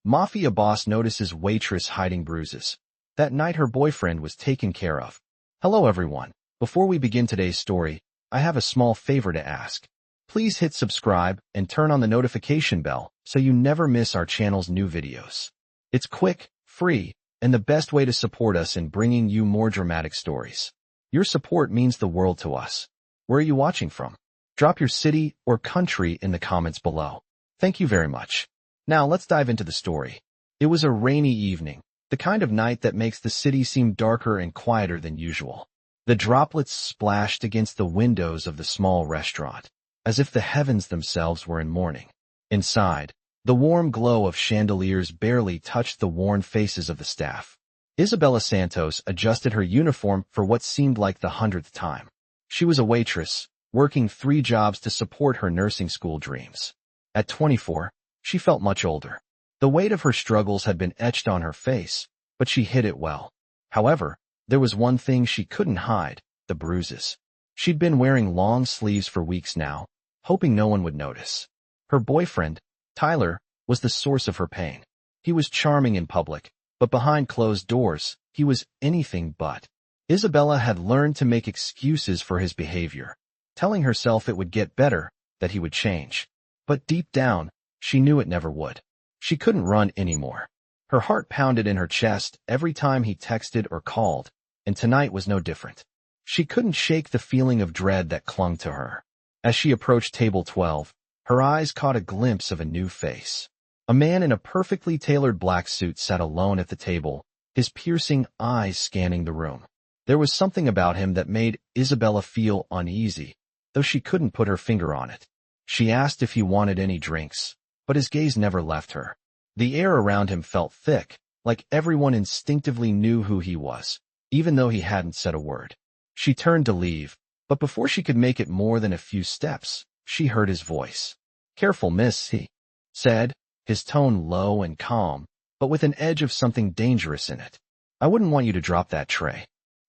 Mafia boss notices Waitress hiding bruises. That night her boyfriend was taken care of. Hello everyone. Before we begin today's story, I have a small favor to ask. Please hit subscribe and turn on the notification bell so you never miss our channel's new videos. It's quick, free, and the best way to support us in bringing you more dramatic stories. Your support means the world to us. Where are you watching from? Drop your city or country in the comments below. Thank you very much. Now let's dive into the story. It was a rainy evening, the kind of night that makes the city seem darker and quieter than usual. The droplets splashed against the windows of the small restaurant, as if the heavens themselves were in mourning. Inside, the warm glow of chandeliers barely touched the worn faces of the staff. Isabella Santos adjusted her uniform for what seemed like the 100th time. She was a waitress, working 3 jobs to support her nursing school dreams. At 24, she felt much older. The weight of her struggles had been etched on her face, but she hid it well. However, there was one thing she couldn't hide: the bruises. She'd been wearing long sleeves for weeks now, hoping no one would notice. Her boyfriend, Tyler, was the source of her pain. He was charming in public, but behind closed doors, he was anything but. Isabella had learned to make excuses for his behavior, telling herself it would get better, that he would change. But deep down, she knew it never would. She couldn't run anymore. Her heart pounded in her chest every time he texted or called, and tonight was no different. She couldn't shake the feeling of dread that clung to her. As she approached table 12, her eyes caught a glimpse of a new face. A man in a perfectly tailored black suit sat alone at the table, his piercing eyes scanning the room. There was something about him that made Isabella feel uneasy, though she couldn't put her finger on it. She asked if he wanted any drinks, but his gaze never left her. The air around him felt thick, like everyone instinctively knew who he was, even though he hadn't said a word. She turned to leave, but before she could make it more than a few steps, she heard his voice. "Careful, miss," he said, his tone low and calm, but with an edge of something dangerous in it. "I wouldn't want you to drop that tray."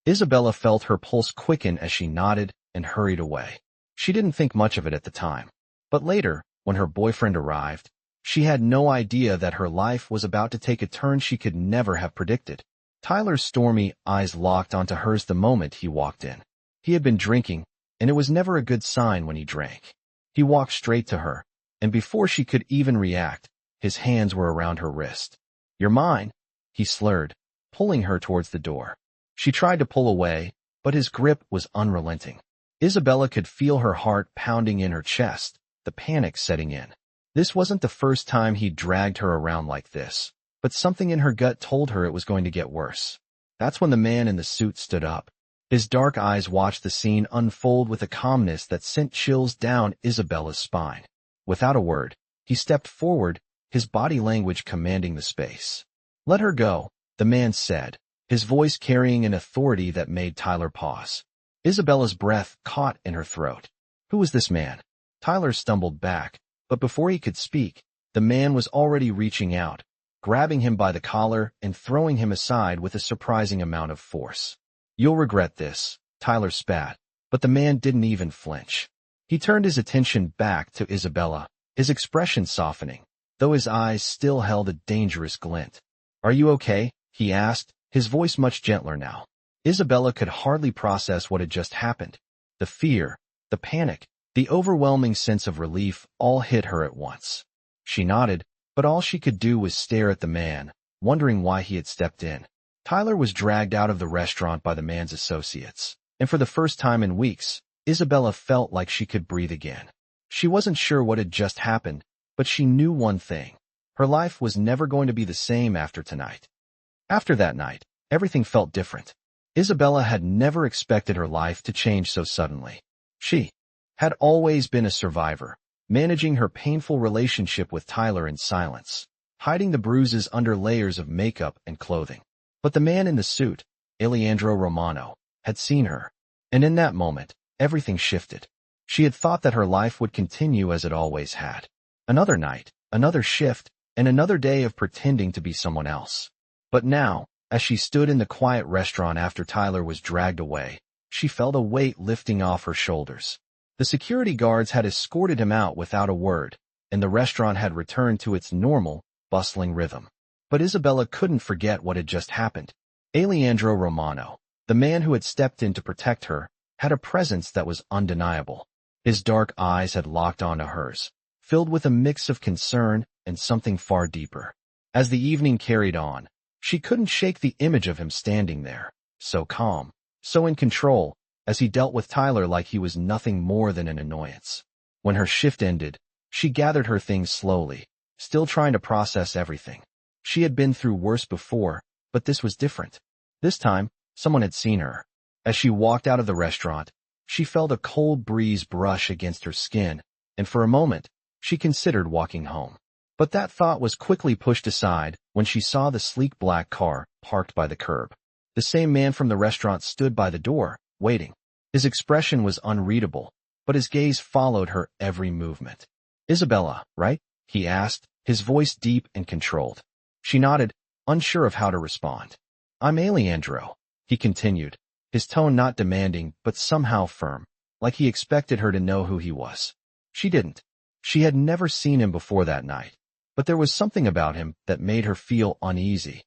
Isabella felt her pulse quicken as she nodded and hurried away. She didn't think much of it at the time, but later, when her boyfriend arrived, she had no idea that her life was about to take a turn she could never have predicted. Tyler's stormy eyes locked onto hers the moment he walked in. He had been drinking, and it was never a good sign when he drank. He walked straight to her, and before she could even react, his hands were around her wrist. "You're mine," he slurred, pulling her towards the door. She tried to pull away, but his grip was unrelenting. Isabella could feel her heart pounding in her chest, the panic setting in. This wasn't the first time he'd dragged her around like this, but something in her gut told her it was going to get worse. That's when the man in the suit stood up. His dark eyes watched the scene unfold with a calmness that sent chills down Isabella's spine. Without a word, he stepped forward, his body language commanding the space. "Let her go," the man said, his voice carrying an authority that made Tyler pause. Isabella's breath caught in her throat. Who was this man? Tyler stumbled back, but before he could speak, the man was already reaching out, grabbing him by the collar and throwing him aside with a surprising amount of force. "You'll regret this," Tyler spat, but the man didn't even flinch. He turned his attention back to Isabella, his expression softening, though his eyes still held a dangerous glint. "Are you okay?" he asked, his voice much gentler now. Isabella could hardly process what had just happened. The fear, the panic, the overwhelming sense of relief all hit her at once. She nodded, but all she could do was stare at the man, wondering why he had stepped in. Tyler was dragged out of the restaurant by the man's associates, and for the first time in weeks, Isabella felt like she could breathe again. She wasn't sure what had just happened, but she knew one thing: her life was never going to be the same after tonight. After that night, everything felt different. Isabella had never expected her life to change so suddenly. She had always been a survivor, managing her painful relationship with Tyler in silence, hiding the bruises under layers of makeup and clothing. But the man in the suit, Aleandro Romano, had seen her, and in that moment, everything shifted. She had thought that her life would continue as it always had. Another night, another shift, and another day of pretending to be someone else. But now, as she stood in the quiet restaurant after Tyler was dragged away, she felt a weight lifting off her shoulders. The security guards had escorted him out without a word, and the restaurant had returned to its normal, bustling rhythm. But Isabella couldn't forget what had just happened. Aleandro Romano, the man who had stepped in to protect her, had a presence that was undeniable. His dark eyes had locked onto hers, filled with a mix of concern and something far deeper. As the evening carried on, she couldn't shake the image of him standing there, so calm, so in control, as he dealt with Tyler like he was nothing more than an annoyance. When her shift ended, she gathered her things slowly, still trying to process everything. She had been through worse before, but this was different. This time, someone had seen her. As she walked out of the restaurant, she felt a cold breeze brush against her skin, and for a moment, she considered walking home. But that thought was quickly pushed aside when she saw the sleek black car parked by the curb. The same man from the restaurant stood by the door, waiting. His expression was unreadable, but his gaze followed her every movement. "Isabella, right?" he asked, his voice deep and controlled. She nodded, unsure of how to respond. "I'm Aleandro," he continued, his tone not demanding but somehow firm, like he expected her to know who he was. She didn't. She had never seen him before that night, but there was something about him that made her feel uneasy.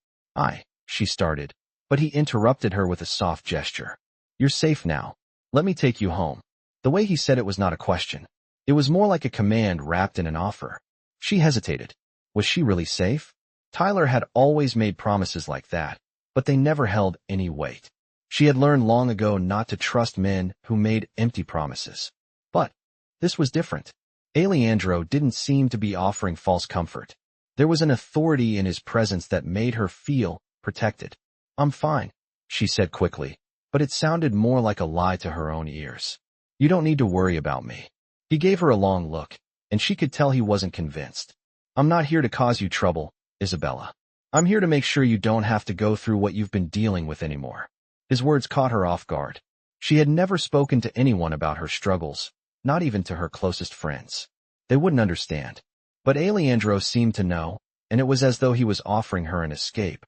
She started, but he interrupted her with a soft gesture. "You're safe now. Let me take you home." The way he said it was not a question. It was more like a command wrapped in an offer. She hesitated. Was she really safe? Tyler had always made promises like that, but they never held any weight. She had learned long ago not to trust men who made empty promises. But this was different. Aleandro didn't seem to be offering false comfort. There was an authority in his presence that made her feel protected. "I'm fine," she said quickly, but it sounded more like a lie to her own ears. "You don't need to worry about me." He gave her a long look, and she could tell he wasn't convinced. "I'm not here to cause you trouble, Isabella. I'm here to make sure you don't have to go through what you've been dealing with anymore." His words caught her off guard. She had never spoken to anyone about her struggles, not even to her closest friends. They wouldn't understand. But Aleandro seemed to know, and it was as though he was offering her an escape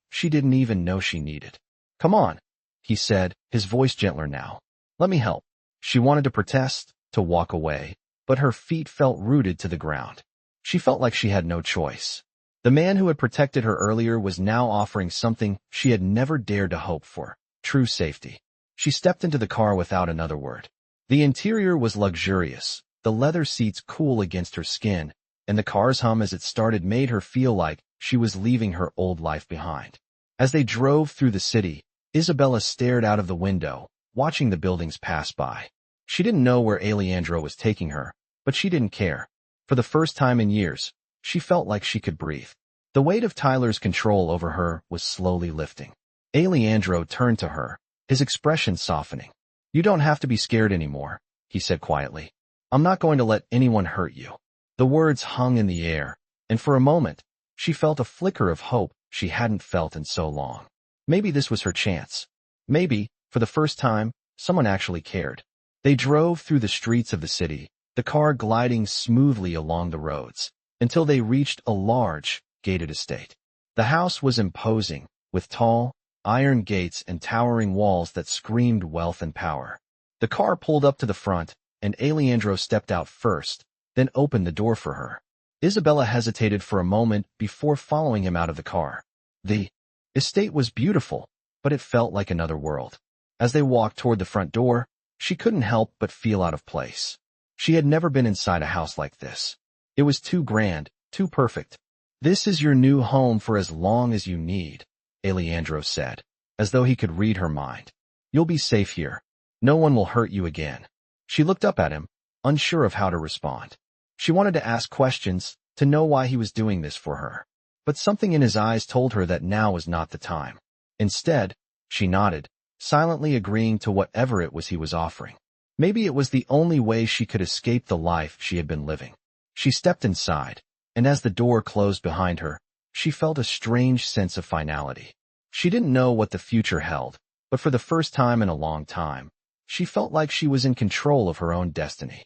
she didn't even know she needed. "Come on," he said, his voice gentler now. "Let me help." She wanted to protest, to walk away, but her feet felt rooted to the ground. She felt like she had no choice. The man who had protected her earlier was now offering something she had never dared to hope for, true safety. She stepped into the car without another word. The interior was luxurious, the leather seats cool against her skin, and the car's hum as it started made her feel like she was leaving her old life behind. As they drove through the city, Isabella stared out of the window, watching the buildings pass by. She didn't know where Aleandro was taking her, but she didn't care. For the first time in years, she felt like she could breathe. The weight of Tyler's control over her was slowly lifting. Aleandro turned to her, his expression softening. "You don't have to be scared anymore," he said quietly. "I'm not going to let anyone hurt you." The words hung in the air, and for a moment, she felt a flicker of hope she hadn't felt in so long. Maybe this was her chance. Maybe, for the first time, someone actually cared. They drove through the streets of the city, the car gliding smoothly along the roads, until they reached a large, gated estate. The house was imposing, with tall, iron gates and towering walls that screamed wealth and power. The car pulled up to the front, and Aleandro stepped out first, then opened the door for her. Isabella hesitated for a moment before following him out of the car. The estate was beautiful, but it felt like another world. As they walked toward the front door, she couldn't help but feel out of place. She had never been inside a house like this. It was too grand, too perfect. "This is your new home for as long as you need," Aleandro said, as though he could read her mind. "You'll be safe here. No one will hurt you again." She looked up at him, unsure of how to respond. She wanted to ask questions, to know why he was doing this for her. But something in his eyes told her that now was not the time. Instead, she nodded, silently agreeing to whatever it was he was offering. Maybe it was the only way she could escape the life she had been living. She stepped inside, and as the door closed behind her, she felt a strange sense of finality. She didn't know what the future held, but for the first time in a long time, she felt like she was in control of her own destiny.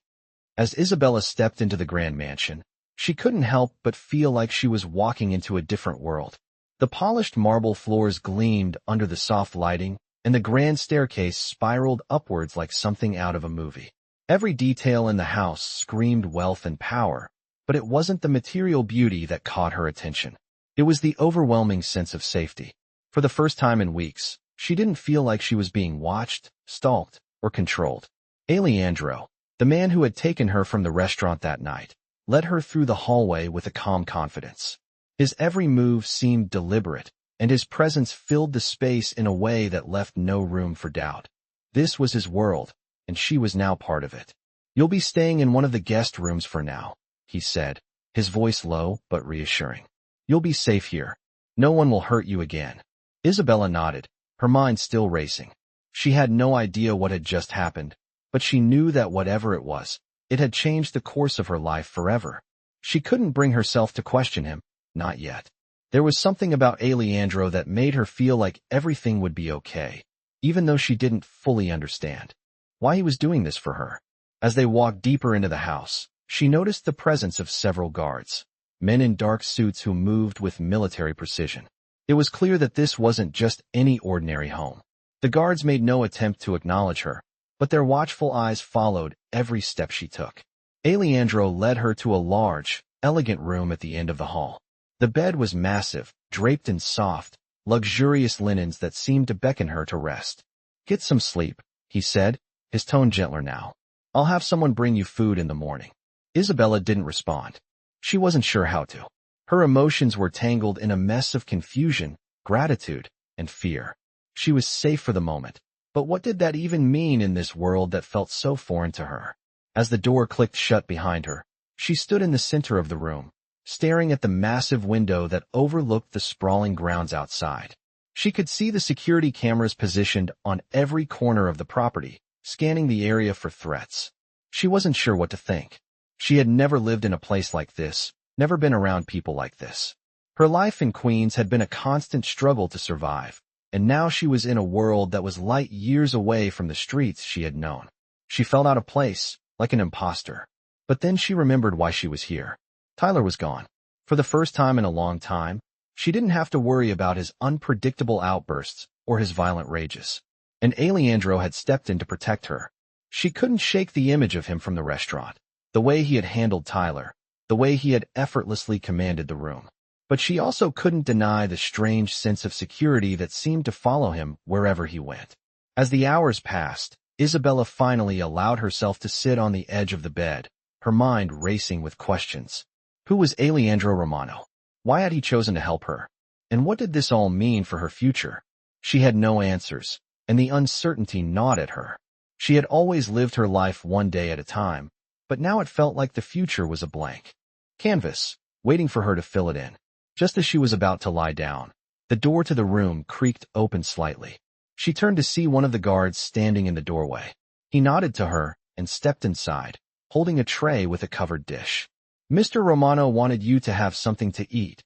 As Isabella stepped into the grand mansion, she couldn't help but feel like she was walking into a different world. The polished marble floors gleamed under the soft lighting, and the grand staircase spiraled upwards like something out of a movie. Every detail in the house screamed wealth and power, But it wasn't the material beauty that caught her attention. It was the overwhelming sense of safety. For the first time in weeks, she didn't feel like she was being watched, stalked, or controlled. Aleandro, the man who had taken her from the restaurant that night, led her through the hallway with a calm confidence. His every move seemed deliberate, and his presence filled the space in a way that left no room for doubt. This was his world, and she was now part of it. "You'll be staying in one of the guest rooms for now," he said, his voice low but reassuring. "You'll be safe here. No one will hurt you again." Isabella nodded, her mind still racing. She had no idea what had just happened, but she knew that whatever it was, it had changed the course of her life forever. She couldn't bring herself to question him, not yet. There was something about Aleandro that made her feel like everything would be okay, even though she didn't fully understand why he was doing this for her. As they walked deeper into the house, she noticed the presence of several guards, men in dark suits who moved with military precision. It was clear that this wasn't just any ordinary home. The guards made no attempt to acknowledge her, but their watchful eyes followed every step she took. Aleandro led her to a large, elegant room at the end of the hall. The bed was massive, draped in soft, luxurious linens that seemed to beckon her to rest. "Get some sleep," he said, his tone gentler now. "I'll have someone bring you food in the morning." Isabella didn't respond. She wasn't sure how to. Her emotions were tangled in a mess of confusion, gratitude, and fear. She was safe for the moment, but what did that even mean in this world that felt so foreign to her? As the door clicked shut behind her, she stood in the center of the room, staring at the massive window that overlooked the sprawling grounds outside. She could see the security cameras positioned on every corner of the property, scanning the area for threats. She wasn't sure what to think. She had never lived in a place like this, never been around people like this. Her life in Queens had been a constant struggle to survive, and now she was in a world that was light years away from the streets she had known. She felt out of place, like an imposter. But then she remembered why she was here. Tyler was gone. For the first time in a long time, she didn't have to worry about his unpredictable outbursts or his violent rages. And Aleandro had stepped in to protect her. She couldn't shake the image of him from the restaurant, the way he had handled Tyler, the way he had effortlessly commanded the room. But she also couldn't deny the strange sense of security that seemed to follow him wherever he went. As the hours passed, Isabella finally allowed herself to sit on the edge of the bed, her mind racing with questions. Who was Aleandro Romano? Why had he chosen to help her? And what did this all mean for her future? She had no answers, and the uncertainty gnawed at her. She had always lived her life one day at a time, but now it felt like the future was a blank canvas, waiting for her to fill it in. Just as she was about to lie down, the door to the room creaked open slightly. She turned to see one of the guards standing in the doorway. He nodded to her and stepped inside, holding a tray with a covered dish. "Mr. Romano wanted you to have something to eat,"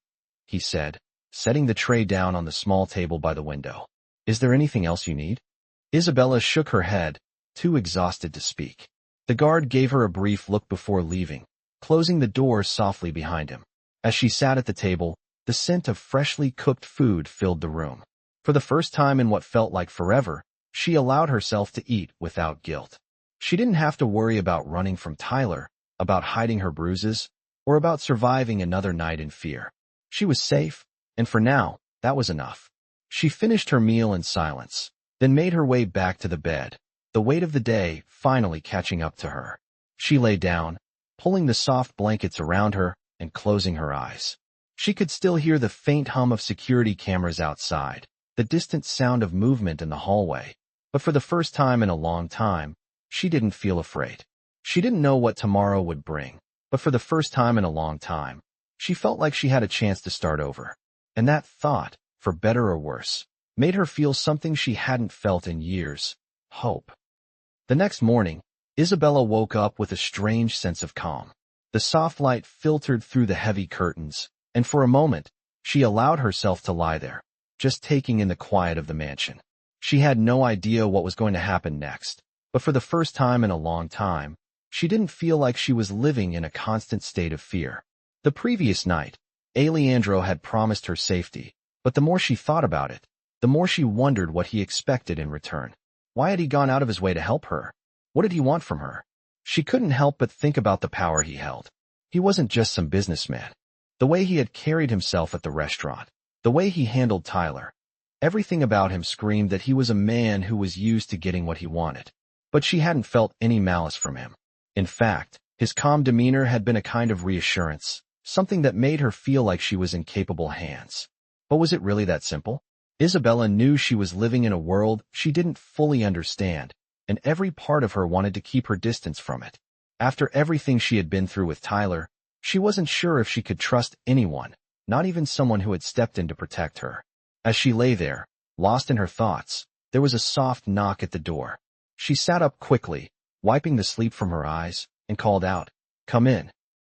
he said, setting the tray down on the small table by the window. "Is there anything else you need?" Isabella shook her head, too exhausted to speak. The guard gave her a brief look before leaving, closing the door softly behind him. As she sat at the table, the scent of freshly cooked food filled the room. For the first time in what felt like forever, she allowed herself to eat without guilt. She didn't have to worry about running from Tyler, about hiding her bruises, or about surviving another night in fear. She was safe, and for now, that was enough. She finished her meal in silence, then made her way back to the bed, the weight of the day finally catching up to her. She lay down, pulling the soft blankets around her and closing her eyes. She could still hear the faint hum of security cameras outside, the distant sound of movement in the hallway. But for the first time in a long time, she didn't feel afraid. She didn't know what tomorrow would bring, but for the first time in a long time, she felt like she had a chance to start over. And that thought, for better or worse, made her feel something she hadn't felt in years: hope. The next morning, Isabella woke up with a strange sense of calm. The soft light filtered through the heavy curtains, and for a moment, she allowed herself to lie there, just taking in the quiet of the mansion. She had no idea what was going to happen next, but for the first time in a long time, she didn't feel like she was living in a constant state of fear. The previous night, Aleandro had promised her safety, but the more she thought about it, the more she wondered what he expected in return. Why had he gone out of his way to help her? What did he want from her? She couldn't help but think about the power he held. He wasn't just some businessman. The way he had carried himself at the restaurant, the way he handled Tyler, everything about him screamed that he was a man who was used to getting what he wanted. But she hadn't felt any malice from him. In fact, his calm demeanor had been a kind of reassurance, something that made her feel like she was in capable hands. But was it really that simple? Isabella knew she was living in a world she didn't fully understand, and every part of her wanted to keep her distance from it. After everything she had been through with Tyler, she wasn't sure if she could trust anyone, not even someone who had stepped in to protect her. As she lay there, lost in her thoughts, there was a soft knock at the door. She sat up quickly, wiping the sleep from her eyes, and called out, "Come in."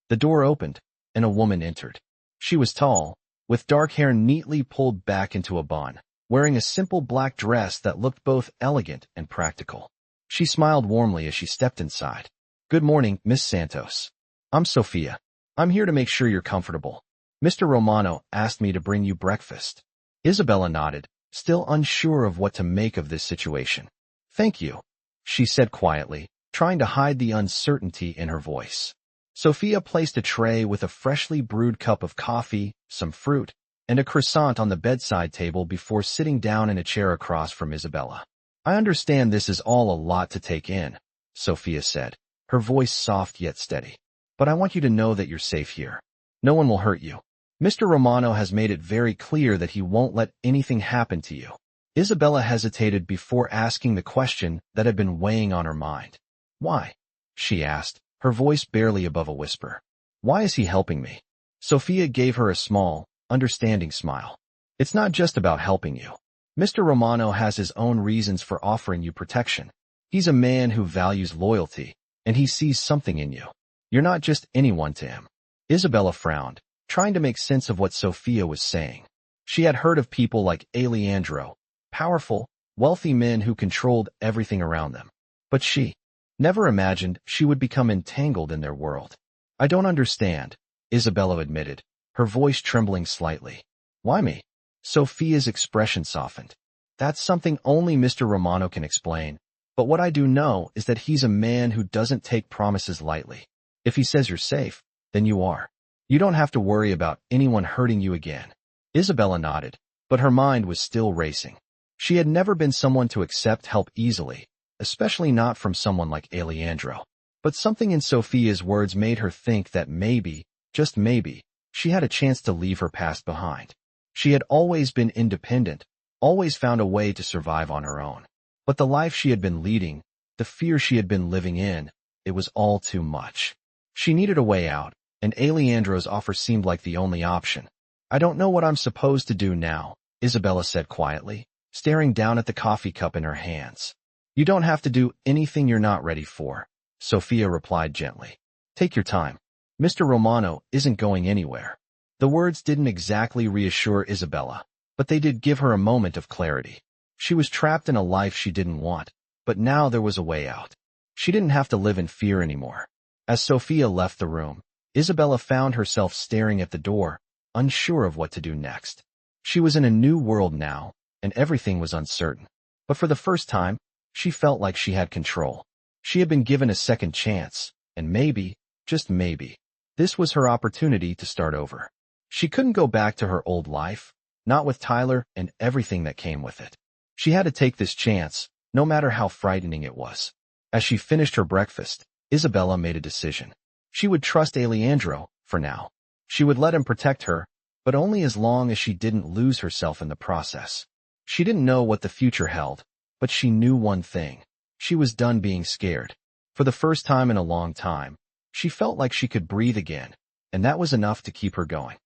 The door opened, and a woman entered. She was tall, with dark hair neatly pulled back into a bun, wearing a simple black dress that looked both elegant and practical. She smiled warmly as she stepped inside. "Good morning, Miss Santos. I'm Sophia. I'm here to make sure you're comfortable. Mr. Romano asked me to bring you breakfast." Isabella nodded, still unsure of what to make of this situation. "Thank you," she said quietly, trying to hide the uncertainty in her voice. Sophia placed a tray with a freshly brewed cup of coffee, some fruit, and a croissant on the bedside table before sitting down in a chair across from Isabella. "I understand this is all a lot to take in," Sophia said, her voice soft yet steady. "But I want you to know that you're safe here. No one will hurt you. Mr. Romano has made it very clear that he won't let anything happen to you." Isabella hesitated before asking the question that had been weighing on her mind. "Why?" she asked, her voice barely above a whisper. "Why is he helping me?" Sophia gave her a small, understanding smile. "It's not just about helping you. Mr. Romano has his own reasons for offering you protection. He's a man who values loyalty, and he sees something in you. You're not just anyone to him." Isabella frowned, trying to make sense of what Sophia was saying. She had heard of people like Aleandro, powerful, wealthy men who controlled everything around them. But she never imagined she would become entangled in their world. "I don't understand," Isabella admitted, her voice trembling slightly. "Why me?" Sophia's expression softened. "That's something only Mr. Romano can explain. But what I do know is that he's a man who doesn't take promises lightly. If he says you're safe, then you are. You don't have to worry about anyone hurting you again." Isabella nodded, but her mind was still racing. She had never been someone to accept help easily, especially not from someone like Aleandro. But something in Sophia's words made her think that maybe, just maybe, she had a chance to leave her past behind. She had always been independent, always found a way to survive on her own. But the life she had been leading, the fear she had been living in, it was all too much. She needed a way out, and Aleandro's offer seemed like the only option. "I don't know what I'm supposed to do now," Isabella said quietly, staring down at the coffee cup in her hands. "You don't have to do anything you're not ready for," Sophia replied gently. "Take your time. Mr. Romano isn't going anywhere." The words didn't exactly reassure Isabella, but they did give her a moment of clarity. She was trapped in a life she didn't want, but now there was a way out. She didn't have to live in fear anymore. As Sophia left the room, Isabella found herself staring at the door, unsure of what to do next. She was in a new world now, and everything was uncertain. But for the first time, she felt like she had control. She had been given a second chance, and maybe, just maybe, this was her opportunity to start over. She couldn't go back to her old life, not with Tyler and everything that came with it. She had to take this chance, no matter how frightening it was. As she finished her breakfast, Isabella made a decision. She would trust Aleandro, for now. She would let him protect her, but only as long as she didn't lose herself in the process. She didn't know what the future held, but she knew one thing. She was done being scared. For the first time in a long time, she felt like she could breathe again, and that was enough to keep her going.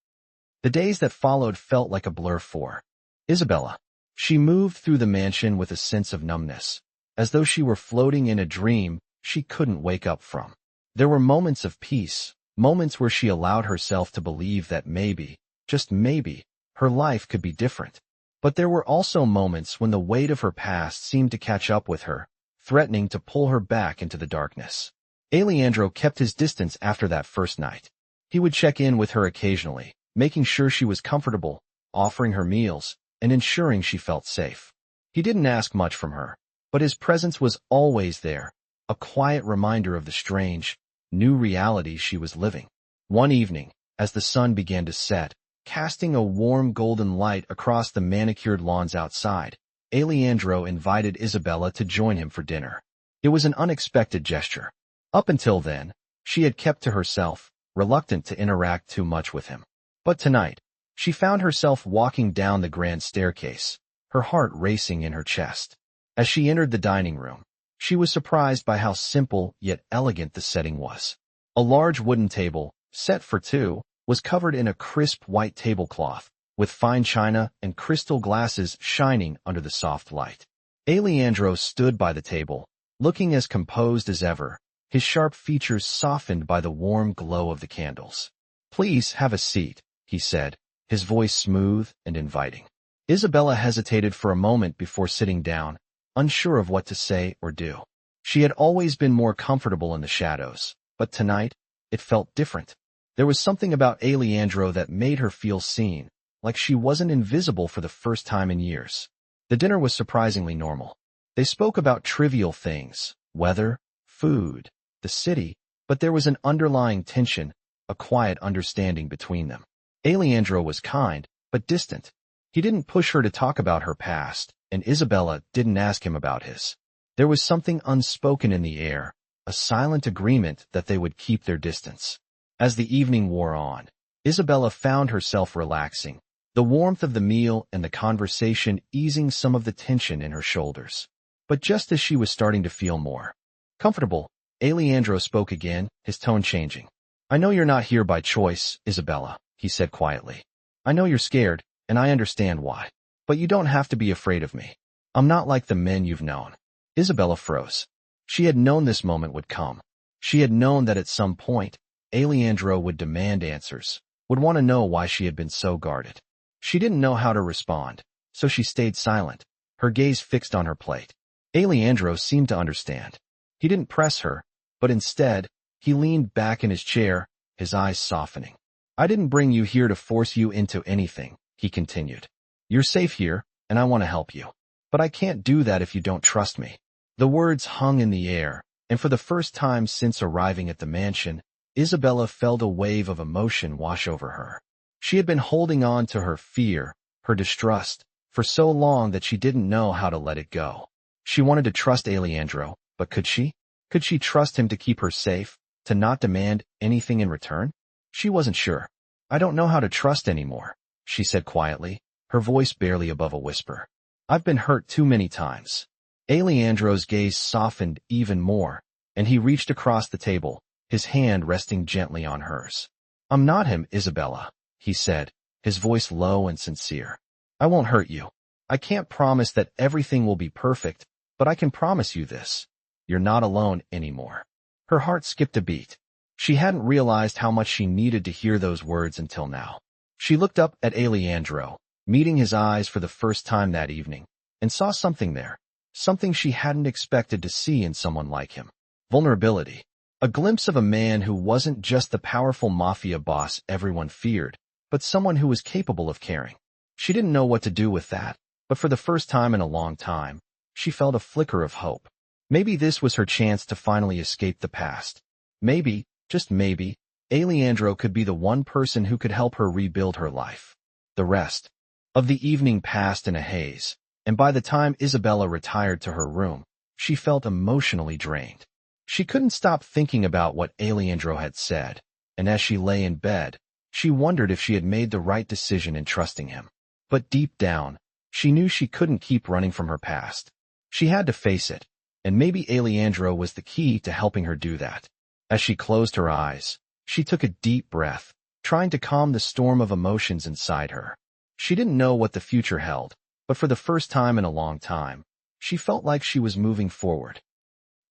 The days that followed felt like a blur for Isabella. She moved through the mansion with a sense of numbness, as though she were floating in a dream she couldn't wake up from. There were moments of peace, moments where she allowed herself to believe that maybe, just maybe, her life could be different. But there were also moments when the weight of her past seemed to catch up with her, threatening to pull her back into the darkness. Aleandro kept his distance after that first night. He would check in with her occasionally, making sure she was comfortable, offering her meals, and ensuring she felt safe. He didn't ask much from her, but his presence was always there, a quiet reminder of the strange, new reality she was living. One evening, as the sun began to set, casting a warm golden light across the manicured lawns outside, Aleandro invited Isabella to join him for dinner. It was an unexpected gesture. Up until then, she had kept to herself, reluctant to interact too much with him. But tonight, she found herself walking down the grand staircase, her heart racing in her chest. As she entered the dining room, she was surprised by how simple yet elegant the setting was. A large wooden table, set for two, was covered in a crisp white tablecloth, with fine china and crystal glasses shining under the soft light. Aleandro stood by the table, looking as composed as ever, his sharp features softened by the warm glow of the candles. "Please have a seat," he said, his voice smooth and inviting. Isabella hesitated for a moment before sitting down, unsure of what to say or do. She had always been more comfortable in the shadows, but tonight, it felt different. There was something about Aleandro that made her feel seen, like she wasn't invisible for the first time in years. The dinner was surprisingly normal. They spoke about trivial things, weather, food, the city, but there was an underlying tension, a quiet understanding between them. Aleandro was kind, but distant. He didn't push her to talk about her past, and Isabella didn't ask him about his. There was something unspoken in the air, a silent agreement that they would keep their distance. As the evening wore on, Isabella found herself relaxing, the warmth of the meal and the conversation easing some of the tension in her shoulders. But just as she was starting to feel more comfortable, Aleandro spoke again, his tone changing. "I know you're not here by choice, Isabella," he said quietly. "I know you're scared, and I understand why. But you don't have to be afraid of me. I'm not like the men you've known." Isabella froze. She had known this moment would come. She had known that at some point, Aleandro would demand answers, would want to know why she had been so guarded. She didn't know how to respond, so she stayed silent, her gaze fixed on her plate. Aleandro seemed to understand. He didn't press her, but instead, he leaned back in his chair, his eyes softening. "I didn't bring you here to force you into anything," he continued. "You're safe here, and I want to help you. But I can't do that if you don't trust me." The words hung in the air, and for the first time since arriving at the mansion, Isabella felt a wave of emotion wash over her. She had been holding on to her fear, her distrust, for so long that she didn't know how to let it go. She wanted to trust Aleandro, but could she? Could she trust him to keep her safe, to not demand anything in return? She wasn't sure. "I don't know how to trust anymore," she said quietly, her voice barely above a whisper. "I've been hurt too many times." Aleandro's gaze softened even more, and he reached across the table, his hand resting gently on hers. "I'm not him, Isabella," he said, his voice low and sincere. "I won't hurt you. I can't promise that everything will be perfect, but I can promise you this. You're not alone anymore." Her heart skipped a beat. She hadn't realized how much she needed to hear those words until now. She looked up at Aleandro, meeting his eyes for the first time that evening, and saw something there, something she hadn't expected to see in someone like him. Vulnerability. A glimpse of a man who wasn't just the powerful mafia boss everyone feared, but someone who was capable of caring. She didn't know what to do with that, but for the first time in a long time, she felt a flicker of hope. Maybe this was her chance to finally escape the past. Maybe, just maybe, Aleandro could be the one person who could help her rebuild her life. The rest of the evening passed in a haze, and by the time Isabella retired to her room, she felt emotionally drained. She couldn't stop thinking about what Aleandro had said, and as she lay in bed, she wondered if she had made the right decision in trusting him. But deep down, she knew she couldn't keep running from her past. She had to face it, and maybe Aleandro was the key to helping her do that. As she closed her eyes, she took a deep breath, trying to calm the storm of emotions inside her. She didn't know what the future held, but for the first time in a long time, she felt like she was moving forward.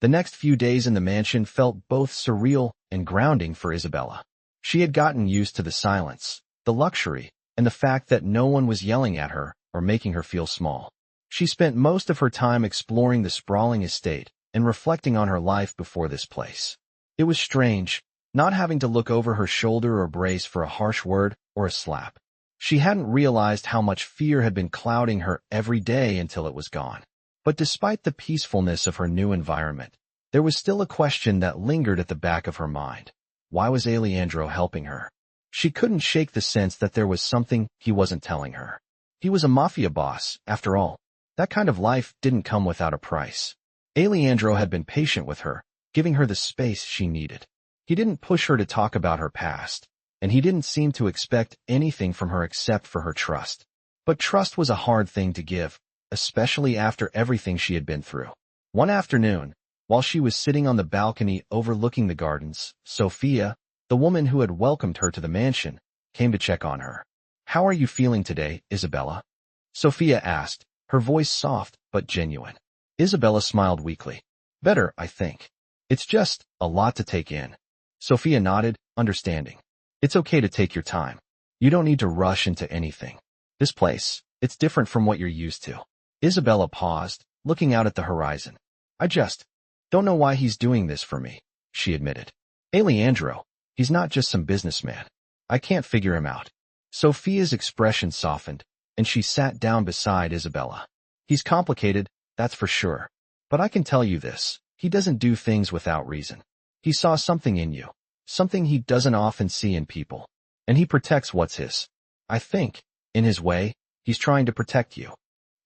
The next few days in the mansion felt both surreal and grounding for Isabella. She had gotten used to the silence, the luxury, and the fact that no one was yelling at her or making her feel small. She spent most of her time exploring the sprawling estate and reflecting on her life before this place. It was strange, not having to look over her shoulder or brace for a harsh word or a slap. She hadn't realized how much fear had been clouding her every day until it was gone. But despite the peacefulness of her new environment, there was still a question that lingered at the back of her mind. Why was Aleandro helping her? She couldn't shake the sense that there was something he wasn't telling her. He was a mafia boss, after all. That kind of life didn't come without a price. Aleandro had been patient with her, giving her the space she needed. He didn't push her to talk about her past, and he didn't seem to expect anything from her except for her trust. But trust was a hard thing to give, especially after everything she had been through. One afternoon, while she was sitting on the balcony overlooking the gardens, Sophia, the woman who had welcomed her to the mansion, came to check on her. "How are you feeling today, Isabella?" Sophia asked, her voice soft but genuine. Isabella smiled weakly. "Better, I think. It's just a lot to take in." Sophia nodded, understanding. "It's okay to take your time. You don't need to rush into anything. This place, it's different from what you're used to." Isabella paused, looking out at the horizon. "I just don't know why he's doing this for me," she admitted. "Aleandro, he's not just some businessman. I can't figure him out." Sophia's expression softened, and she sat down beside Isabella. "He's complicated, that's for sure. But I can tell you this, he doesn't do things without reason. He saw something in you, something he doesn't often see in people, and he protects what's his. I think, in his way, he's trying to protect you."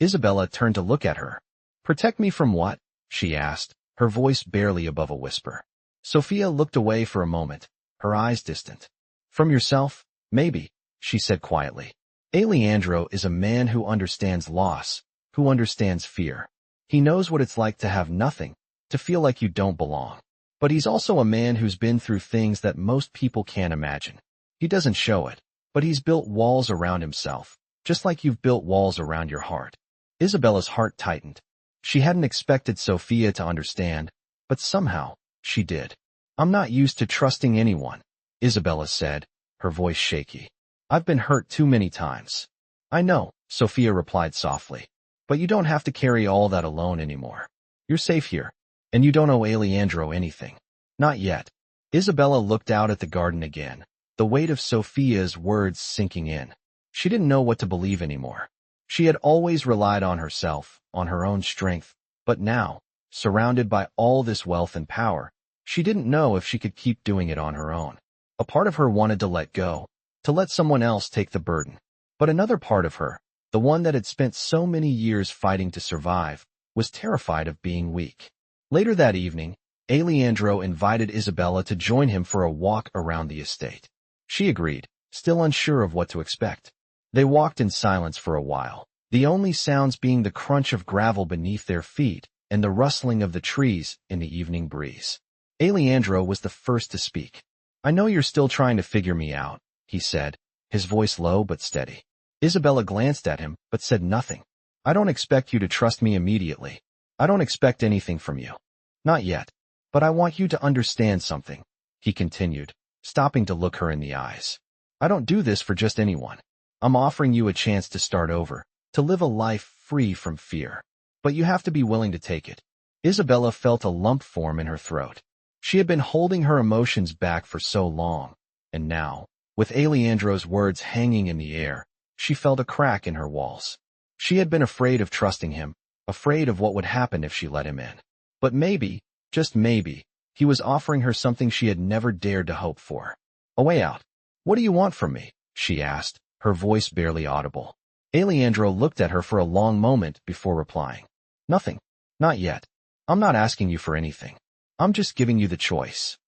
Isabella turned to look at her. "Protect me from what?" she asked, her voice barely above a whisper. Sophia looked away for a moment, her eyes distant. "From yourself, maybe," she said quietly. "Aleandro is a man who understands loss, who understands fear. He knows what it's like to have nothing, to feel like you don't belong. But he's also a man who's been through things that most people can't imagine. He doesn't show it, but he's built walls around himself, just like you've built walls around your heart." Isabella's heart tightened. She hadn't expected Sophia to understand, but somehow, she did. "I'm not used to trusting anyone," Isabella said, her voice shaky. "I've been hurt too many times." "I know," Sophia replied softly. "But you don't have to carry all that alone anymore. You're safe here, and you don't owe Aleandro anything. Not yet." Isabella looked out at the garden again, the weight of Sophia's words sinking in. She didn't know what to believe anymore. She had always relied on herself, on her own strength, but now, surrounded by all this wealth and power, she didn't know if she could keep doing it on her own. A part of her wanted to let go, to let someone else take the burden. But another part of her, the one that had spent so many years fighting to survive, was terrified of being weak. Later that evening, Aleandro invited Isabella to join him for a walk around the estate. She agreed, still unsure of what to expect. They walked in silence for a while, the only sounds being the crunch of gravel beneath their feet and the rustling of the trees in the evening breeze. Aleandro was the first to speak. "I know you're still trying to figure me out," he said, his voice low but steady. Isabella glanced at him but said nothing. "I don't expect you to trust me immediately. I don't expect anything from you. Not yet. But I want you to understand something," he continued, stopping to look her in the eyes. "I don't do this for just anyone. I'm offering you a chance to start over, to live a life free from fear. But you have to be willing to take it." Isabella felt a lump form in her throat. She had been holding her emotions back for so long, and now, with Aleandro's words hanging in the air, she felt a crack in her walls. She had been afraid of trusting him, afraid of what would happen if she let him in. But maybe, just maybe, he was offering her something she had never dared to hope for. "A way out. What do you want from me?" she asked, her voice barely audible. Aleandro looked at her for a long moment before replying. "Nothing. Not yet. I'm not asking you for anything. I'm just giving you the choice."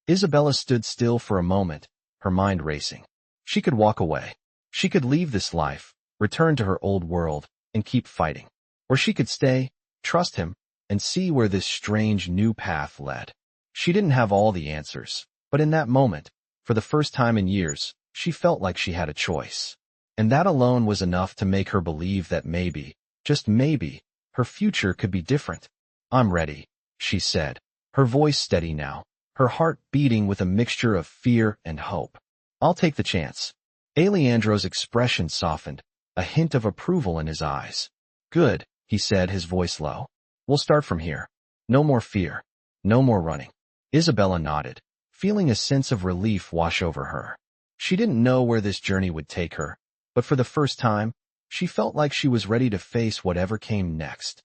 Isabella stood still for a moment, her mind racing. She could walk away. She could leave this life, return to her old world, and keep fighting. Or she could stay, trust him, and see where this strange new path led. She didn't have all the answers, but in that moment, for the first time in years, she felt like she had a choice. And that alone was enough to make her believe that maybe, just maybe, her future could be different. "I'm ready," she said, her voice steady now, her heart beating with a mixture of fear and hope. "I'll take the chance." Aleandro's expression softened, a hint of approval in his eyes. "Good," he said, his voice low. "We'll start from here. No more fear. No more running." Isabella nodded, feeling a sense of relief wash over her. She didn't know where this journey would take her, but for the first time, she felt like she was ready to face whatever came next.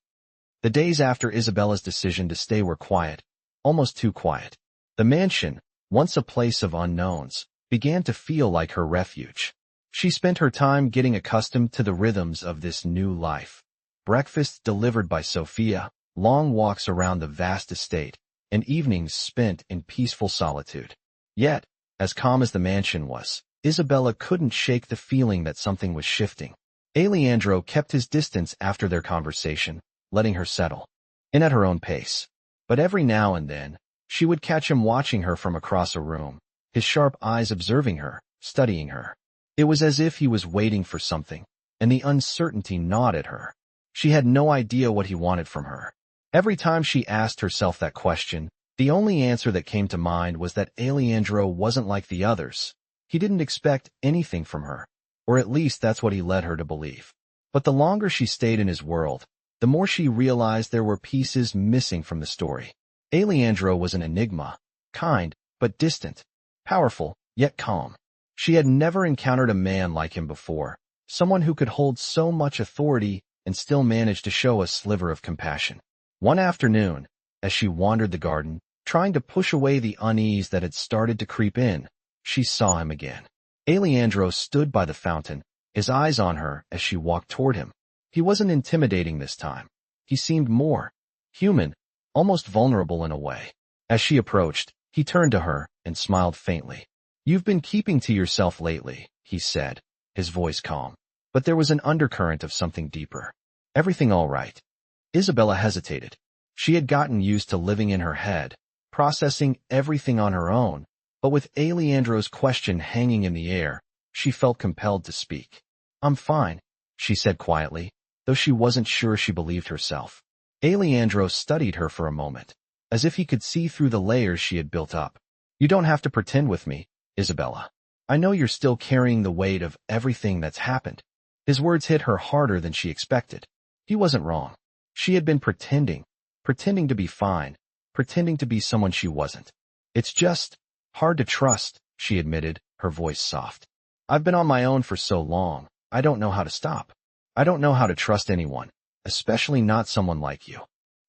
The days after Isabella's decision to stay were quiet, almost too quiet. The mansion, once a place of unknowns, began to feel like her refuge. She spent her time getting accustomed to the rhythms of this new life. Breakfasts delivered by Sophia, long walks around the vast estate, and evenings spent in peaceful solitude. Yet, as calm as the mansion was, Isabella couldn't shake the feeling that something was shifting. Aleandro kept his distance after their conversation, letting her settle in at her own pace. But every now and then, she would catch him watching her from across a room, his sharp eyes observing her, studying her. It was as if he was waiting for something, and the uncertainty gnawed at her. She had no idea what he wanted from her. Every time she asked herself that question, the only answer that came to mind was that Aleandro wasn't like the others. He didn't expect anything from her, or at least that's what he led her to believe. But the longer she stayed in his world, the more she realized there were pieces missing from the story. Aleandro was an enigma, kind, but distant, powerful, yet calm. She had never encountered a man like him before, someone who could hold so much authority and still manage to show a sliver of compassion. One afternoon, as she wandered the garden, trying to push away the unease that had started to creep in, she saw him again. Aleandro stood by the fountain, his eyes on her as she walked toward him. He wasn't intimidating this time. He seemed more human, almost vulnerable in a way. As she approached, he turned to her and smiled faintly. "You've been keeping to yourself lately," he said, his voice calm. But there was an undercurrent of something deeper. "Everything all right?" Isabella hesitated. She had gotten used to living in her head, processing everything on her own, but with Aleandro's question hanging in the air, she felt compelled to speak. "I'm fine," she said quietly, though she wasn't sure she believed herself. Aleandro studied her for a moment, as if he could see through the layers she had built up. "You don't have to pretend with me, Isabella. I know you're still carrying the weight of everything that's happened." His words hit her harder than she expected. He wasn't wrong. She had been pretending to be fine, pretending to be someone she wasn't. "It's just hard to trust," she admitted, her voice soft. "I've been on my own for so long, I don't know how to stop. I don't know how to trust anyone, especially not someone like you."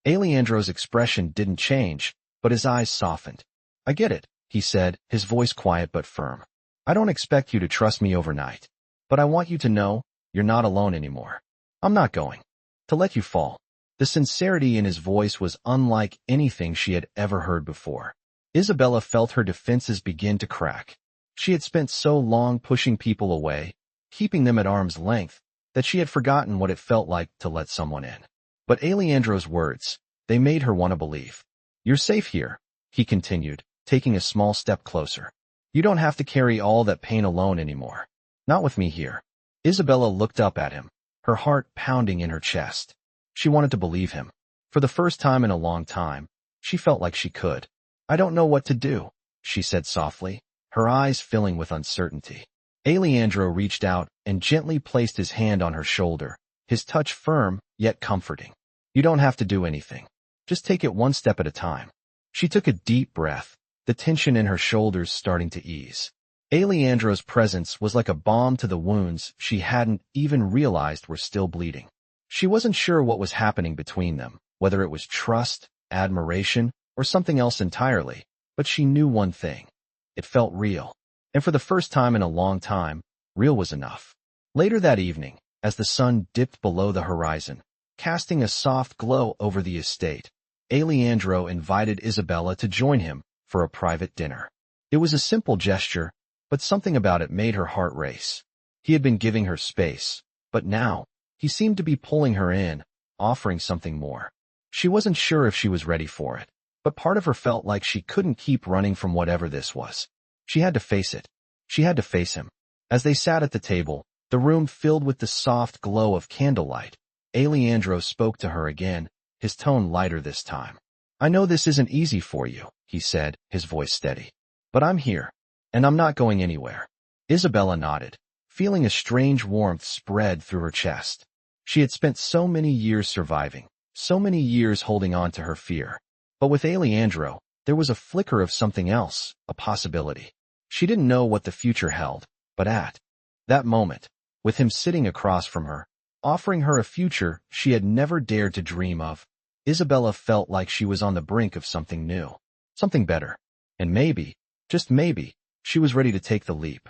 Aleandro's expression didn't change, but his eyes softened. "I get it," he said, his voice quiet but firm. "I don't expect you to trust me overnight, but I want you to know you're not alone anymore. I'm not going to let you fall." The sincerity in his voice was unlike anything she had ever heard before. Isabella felt her defenses begin to crack. She had spent so long pushing people away, keeping them at arm's length, that she had forgotten what it felt like to let someone in. But Aleandro's words, they made her want to believe. "You're safe here," he continued, taking a small step closer. "You don't have to carry all that pain alone anymore. Not with me here." Isabella looked up at him, her heart pounding in her chest. She wanted to believe him. For the first time in a long time, she felt like she could. "I don't know what to do," she said softly, her eyes filling with uncertainty. Aleandro reached out and gently placed his hand on her shoulder, his touch firm yet comforting. "You don't have to do anything. Just take it one step at a time." She took a deep breath, the tension in her shoulders starting to ease. Aleandro's presence was like a balm to the wounds she hadn't even realized were still bleeding. She wasn't sure what was happening between them, whether it was trust, admiration, or something else entirely, but she knew one thing. It felt real. And for the first time in a long time, real was enough. Later that evening, as the sun dipped below the horizon, casting a soft glow over the estate, Aleandro invited Isabella to join him for a private dinner. It was a simple gesture, but something about it made her heart race. He had been giving her space, but now, he seemed to be pulling her in, offering something more. She wasn't sure if she was ready for it, but part of her felt like she couldn't keep running from whatever this was. She had to face it. She had to face him. As they sat at the table, the room filled with the soft glow of candlelight, Aleandro spoke to her again, his tone lighter this time. "I know this isn't easy for you," he said, his voice steady. "But I'm here, and I'm not going anywhere." Isabella nodded, feeling a strange warmth spread through her chest. She had spent so many years surviving, so many years holding on to her fear. But with Aleandro, there was a flicker of something else, a possibility. She didn't know what the future held, but at that moment, with him sitting across from her, offering her a future she had never dared to dream of, Isabella felt like she was on the brink of something new, something better, and maybe, Just maybe, she was ready to take the leap.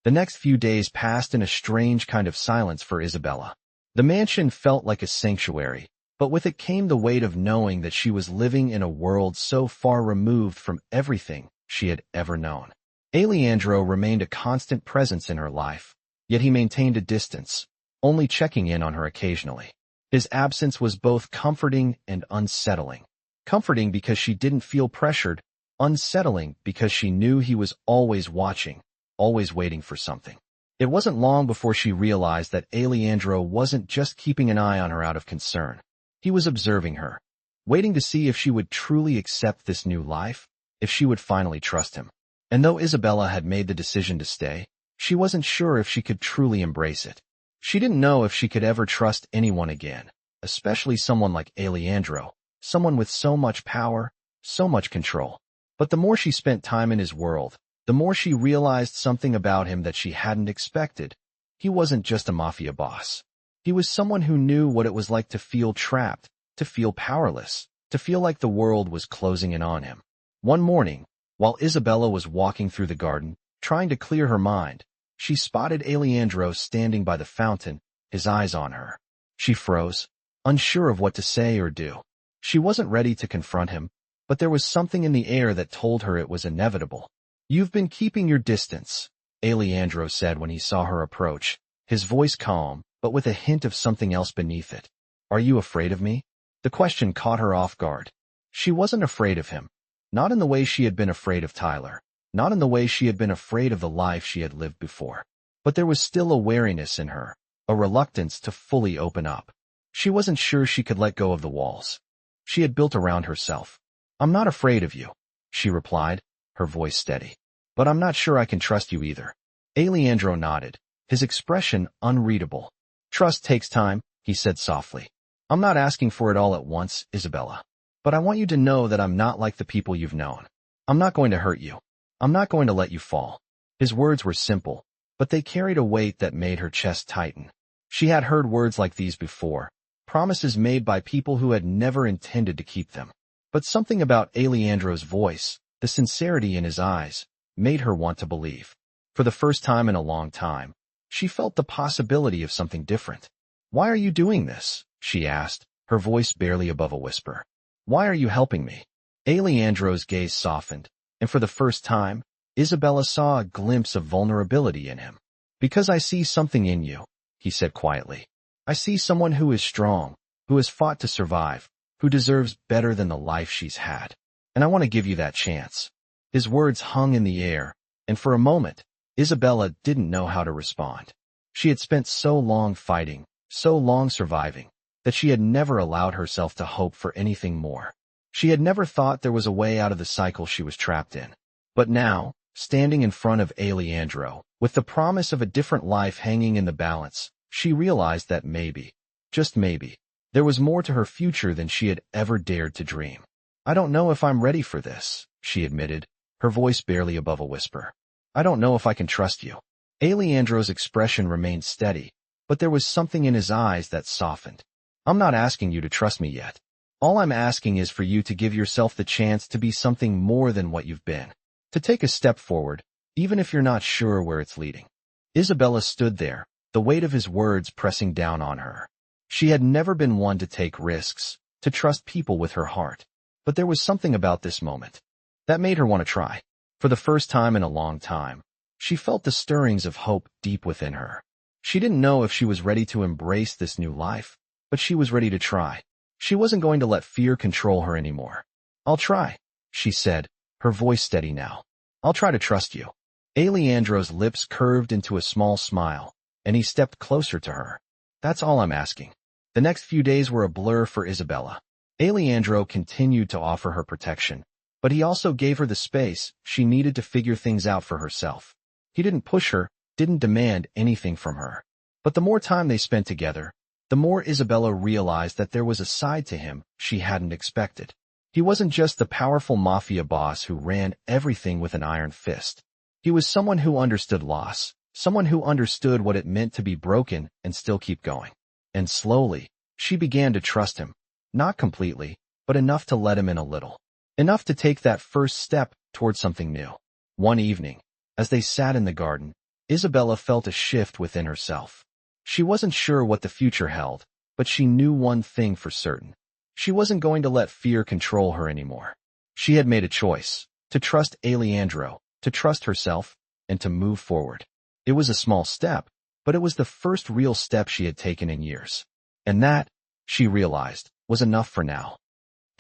The next few days passed in a strange kind of silence for Isabella. The mansion felt like a sanctuary, but with it came the weight of knowing that she was living in a world so far removed from everything she had ever known. Aleandro remained a constant presence in her life, yet he maintained a distance, only checking in on her occasionally. His absence was both comforting and unsettling. Comforting because she didn't feel pressured, unsettling because she knew he was always watching, always waiting for something. It wasn't long before she realized that Aleandro wasn't just keeping an eye on her out of concern. He was observing her, waiting to see if she would truly accept this new life, if she would finally trust him. And though Isabella had made the decision to stay, she wasn't sure if she could truly embrace it. She didn't know if she could ever trust anyone again, especially someone like Aleandro, someone with so much power, so much control. But the more she spent time in his world, the more she realized something about him that she hadn't expected. He wasn't just a mafia boss. He was someone who knew what it was like to feel trapped, to feel powerless, to feel like the world was closing in on him. One morning, while Isabella was walking through the garden, trying to clear her mind, she spotted Aleandro standing by the fountain, his eyes on her. She froze, unsure of what to say or do. She wasn't ready to confront him, but there was something in the air that told her it was inevitable. "You've been keeping your distance," Aleandro said when he saw her approach, his voice calm, but with a hint of something else beneath it. "Are you afraid of me?" The question caught her off guard. She wasn't afraid of him, not in the way she had been afraid of Tyler, not in the way she had been afraid of the life she had lived before. But there was still a wariness in her, a reluctance to fully open up. She wasn't sure she could let go of the walls she had built around herself. "I'm not afraid of you," she replied, her voice steady. "But I'm not sure I can trust you either." Aleandro nodded, his expression unreadable. "Trust takes time," he said softly. "I'm not asking for it all at once, Isabella. But I want you to know that I'm not like the people you've known. I'm not going to hurt you. I'm not going to let you fall." His words were simple, but they carried a weight that made her chest tighten. She had heard words like these before, promises made by people who had never intended to keep them. But something about Aleandro's voice, the sincerity in his eyes, made her want to believe. For the first time in a long time, she felt the possibility of something different. "Why are you doing this?" she asked, her voice barely above a whisper. "Why are you helping me?" Aleandro's gaze softened, and for the first time, Isabella saw a glimpse of vulnerability in him. "Because I see something in you," he said quietly. "I see someone who is strong, who has fought to survive, who deserves better than the life she's had. And I want to give you that chance." His words hung in the air, and for a moment, Isabella didn't know how to respond. She had spent so long fighting, so long surviving, that she had never allowed herself to hope for anything more. She had never thought there was a way out of the cycle she was trapped in. But now, standing in front of Aleandro, with the promise of a different life hanging in the balance, she realized that maybe, just maybe, there was more to her future than she had ever dared to dream. "I don't know if I'm ready for this," she admitted, her voice barely above a whisper. "I don't know if I can trust you." Aleandro's expression remained steady, but there was something in his eyes that softened. "I'm not asking you to trust me yet. All I'm asking is for you to give yourself the chance to be something more than what you've been. To take a step forward, even if you're not sure where it's leading." Isabella stood there, the weight of his words pressing down on her. She had never been one to take risks, to trust people with her heart. But there was something about this moment that made her want to try. For the first time in a long time, she felt the stirrings of hope deep within her. She didn't know if she was ready to embrace this new life, but she was ready to try. She wasn't going to let fear control her anymore. "I'll try," she said, her voice steady now. "I'll try to trust you." Aleandro's lips curved into a small smile, and he stepped closer to her. "That's all I'm asking." The next few days were a blur for Isabella. Aleandro continued to offer her protection, but he also gave her the space she needed to figure things out for herself. He didn't push her, didn't demand anything from her. But the more time they spent together, the more Isabella realized that there was a side to him she hadn't expected. He wasn't just the powerful mafia boss who ran everything with an iron fist. He was someone who understood loss, someone who understood what it meant to be broken and still keep going. And slowly, she began to trust him. Not completely, but enough to let him in a little. Enough to take that first step toward something new. One evening, as they sat in the garden, Isabella felt a shift within herself. She wasn't sure what the future held, but she knew one thing for certain. She wasn't going to let fear control her anymore. She had made a choice, to trust Aleandro, to trust herself, and to move forward. It was a small step, but it was the first real step she had taken in years. And that, she realized, was enough for now.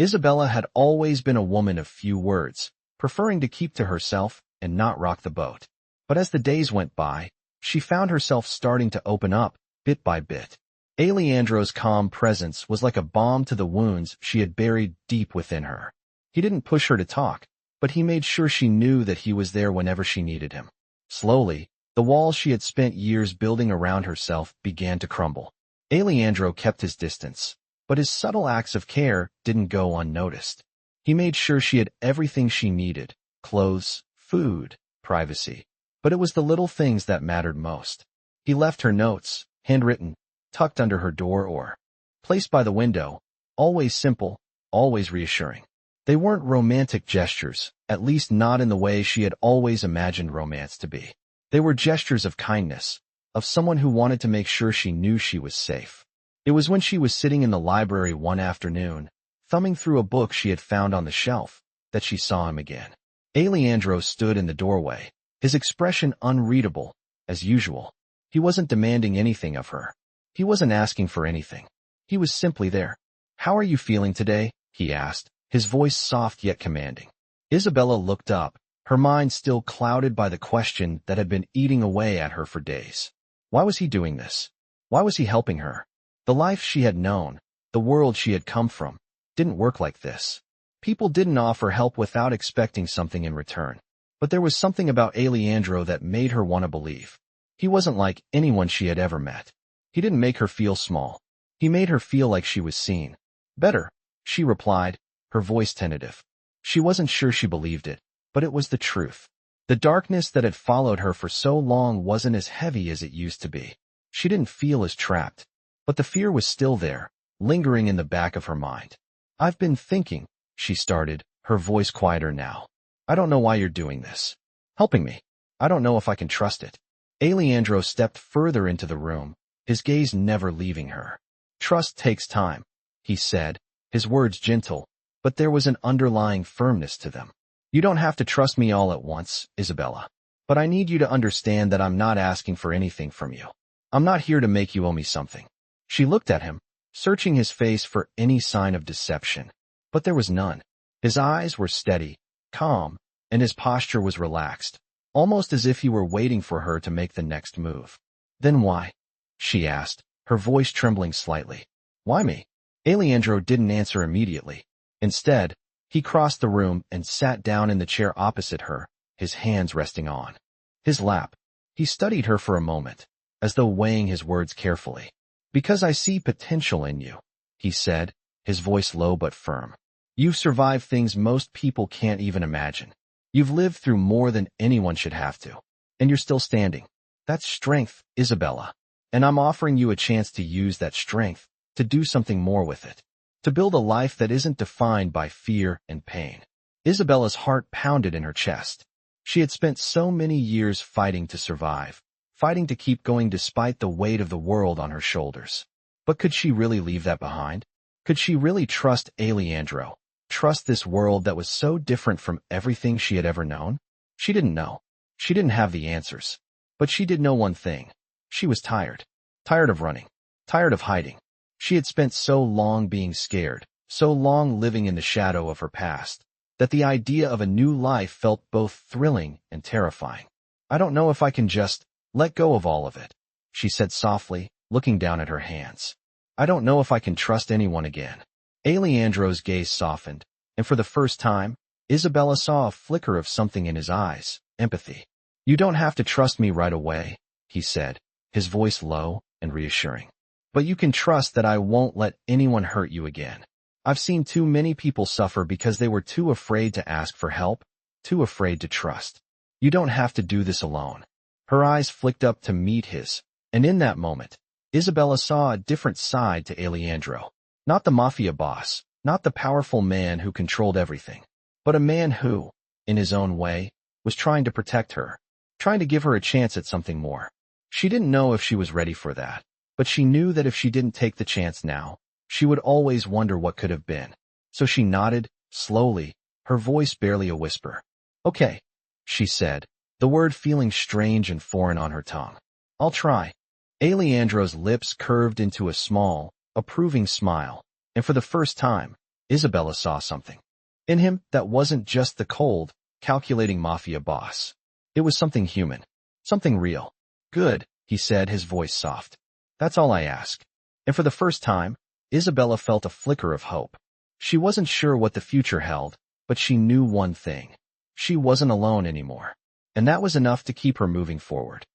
Isabella had always been a woman of few words, preferring to keep to herself and not rock the boat. But as the days went by, she found herself starting to open up, bit by bit. Aleandro's calm presence was like a balm to the wounds she had buried deep within her. He didn't push her to talk, but he made sure she knew that he was there whenever she needed him. Slowly, the walls she had spent years building around herself began to crumble. Aleandro kept his distance, but his subtle acts of care didn't go unnoticed. He made sure she had everything she needed: clothes, food, privacy. But it was the little things that mattered most. He left her notes, handwritten, tucked under her door or placed by the window, always simple, always reassuring. They weren't romantic gestures, at least not in the way she had always imagined romance to be. They were gestures of kindness, of someone who wanted to make sure she knew she was safe. It was when she was sitting in the library one afternoon, thumbing through a book she had found on the shelf, that she saw him again. Aleandro stood in the doorway, his expression unreadable, as usual. He wasn't demanding anything of her. He wasn't asking for anything. He was simply there. "How are you feeling today?" he asked, his voice soft yet commanding. Isabella looked up, her mind still clouded by the question that had been eating away at her for days. Why was he doing this? Why was he helping her? The life she had known, the world she had come from, didn't work like this. People didn't offer help without expecting something in return. But there was something about Aleandro that made her want to believe. He wasn't like anyone she had ever met. He didn't make her feel small. He made her feel like she was seen. "Better," she replied, her voice tentative. She wasn't sure she believed it, but it was the truth. The darkness that had followed her for so long wasn't as heavy as it used to be. She didn't feel as trapped. But the fear was still there, lingering in the back of her mind. "I've been thinking," she started, her voice quieter now. "I don't know why you're doing this. Helping me. I don't know if I can trust it." Aleandro stepped further into the room, his gaze never leaving her. "Trust takes time," he said, his words gentle, but there was an underlying firmness to them. "You don't have to trust me all at once, Isabella. But I need you to understand that I'm not asking for anything from you. I'm not here to make you owe me something." She looked at him, searching his face for any sign of deception. But there was none. His eyes were steady, calm, and his posture was relaxed, almost as if he were waiting for her to make the next move. "Then why?" she asked, her voice trembling slightly. "Why me?" Aleandro didn't answer immediately. Instead, he crossed the room and sat down in the chair opposite her, his hands resting on his lap. He studied her for a moment, as though weighing his words carefully. "Because I see potential in you," he said, his voice low but firm. "You've survived things most people can't even imagine. You've lived through more than anyone should have to. And you're still standing. That's strength, Isabella. And I'm offering you a chance to use that strength, to do something more with it. To build a life that isn't defined by fear and pain." Isabella's heart pounded in her chest. She had spent so many years fighting to survive, fighting to keep going despite the weight of the world on her shoulders. But could she really leave that behind? Could she really trust Aleandro? Trust this world that was so different from everything she had ever known? She didn't know. She didn't have the answers. But she did know one thing. She was tired. Tired of running. Tired of hiding. She had spent so long being scared, so long living in the shadow of her past, that the idea of a new life felt both thrilling and terrifying. "I don't know if I can just let go of all of it," she said softly, looking down at her hands. "I don't know if I can trust anyone again." Aleandro's gaze softened, and for the first time, Isabella saw a flicker of something in his eyes: empathy. "You don't have to trust me right away," he said, his voice low and reassuring. "But you can trust that I won't let anyone hurt you again. I've seen too many people suffer because they were too afraid to ask for help, too afraid to trust. You don't have to do this alone." Her eyes flicked up to meet his, and in that moment, Isabella saw a different side to Aleandro. Not the Mafia boss, not the powerful man who controlled everything, but a man who, in his own way, was trying to protect her, trying to give her a chance at something more. She didn't know if she was ready for that, but she knew that if she didn't take the chance now, she would always wonder what could have been. So she nodded, slowly, her voice barely a whisper. "Okay," she said, the word feeling strange and foreign on her tongue. "I'll try." Aleandro's lips curved into a small, approving smile, and for the first time, Isabella saw something in him that wasn't just the cold, calculating Mafia boss. It was something human, something real. "Good," he said, his voice soft. "That's all I ask." And for the first time, Isabella felt a flicker of hope. She wasn't sure what the future held, but she knew one thing. She wasn't alone anymore. And that was enough to keep her moving forward.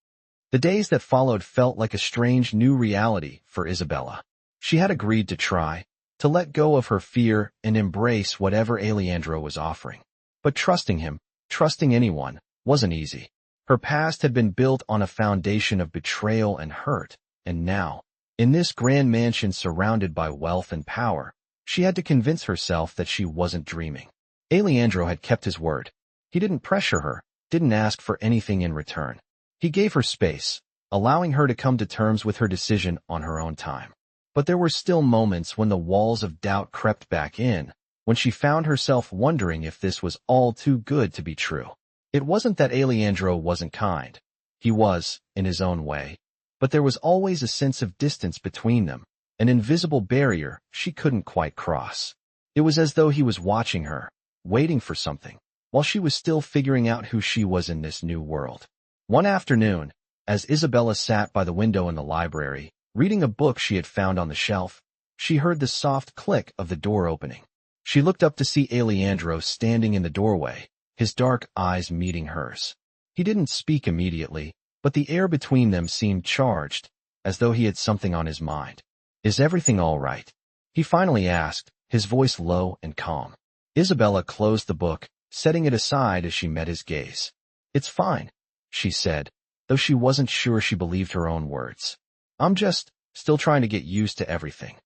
The days that followed felt like a strange new reality for Isabella. She had agreed to try, to let go of her fear and embrace whatever Aleandro was offering. But trusting him, trusting anyone, wasn't easy. Her past had been built on a foundation of betrayal and hurt, and now, in this grand mansion surrounded by wealth and power, she had to convince herself that she wasn't dreaming. Aleandro had kept his word. He didn't pressure her, didn't ask for anything in return. He gave her space, allowing her to come to terms with her decision on her own time. But there were still moments when the walls of doubt crept back in, when she found herself wondering if this was all too good to be true. It wasn't that Aleandro wasn't kind. He was, in his own way. But there was always a sense of distance between them, an invisible barrier she couldn't quite cross. It was as though he was watching her, waiting for something, while she was still figuring out who she was in this new world. One afternoon, as Isabella sat by the window in the library, reading a book she had found on the shelf, she heard the soft click of the door opening. She looked up to see Aleandro standing in the doorway, his dark eyes meeting hers. He didn't speak immediately, but the air between them seemed charged, as though he had something on his mind. "Is everything all right?" he finally asked, his voice low and calm. Isabella closed the book, setting it aside as she met his gaze. "It's fine," she said, though she wasn't sure she believed her own words. "I'm just still trying to get used to everything."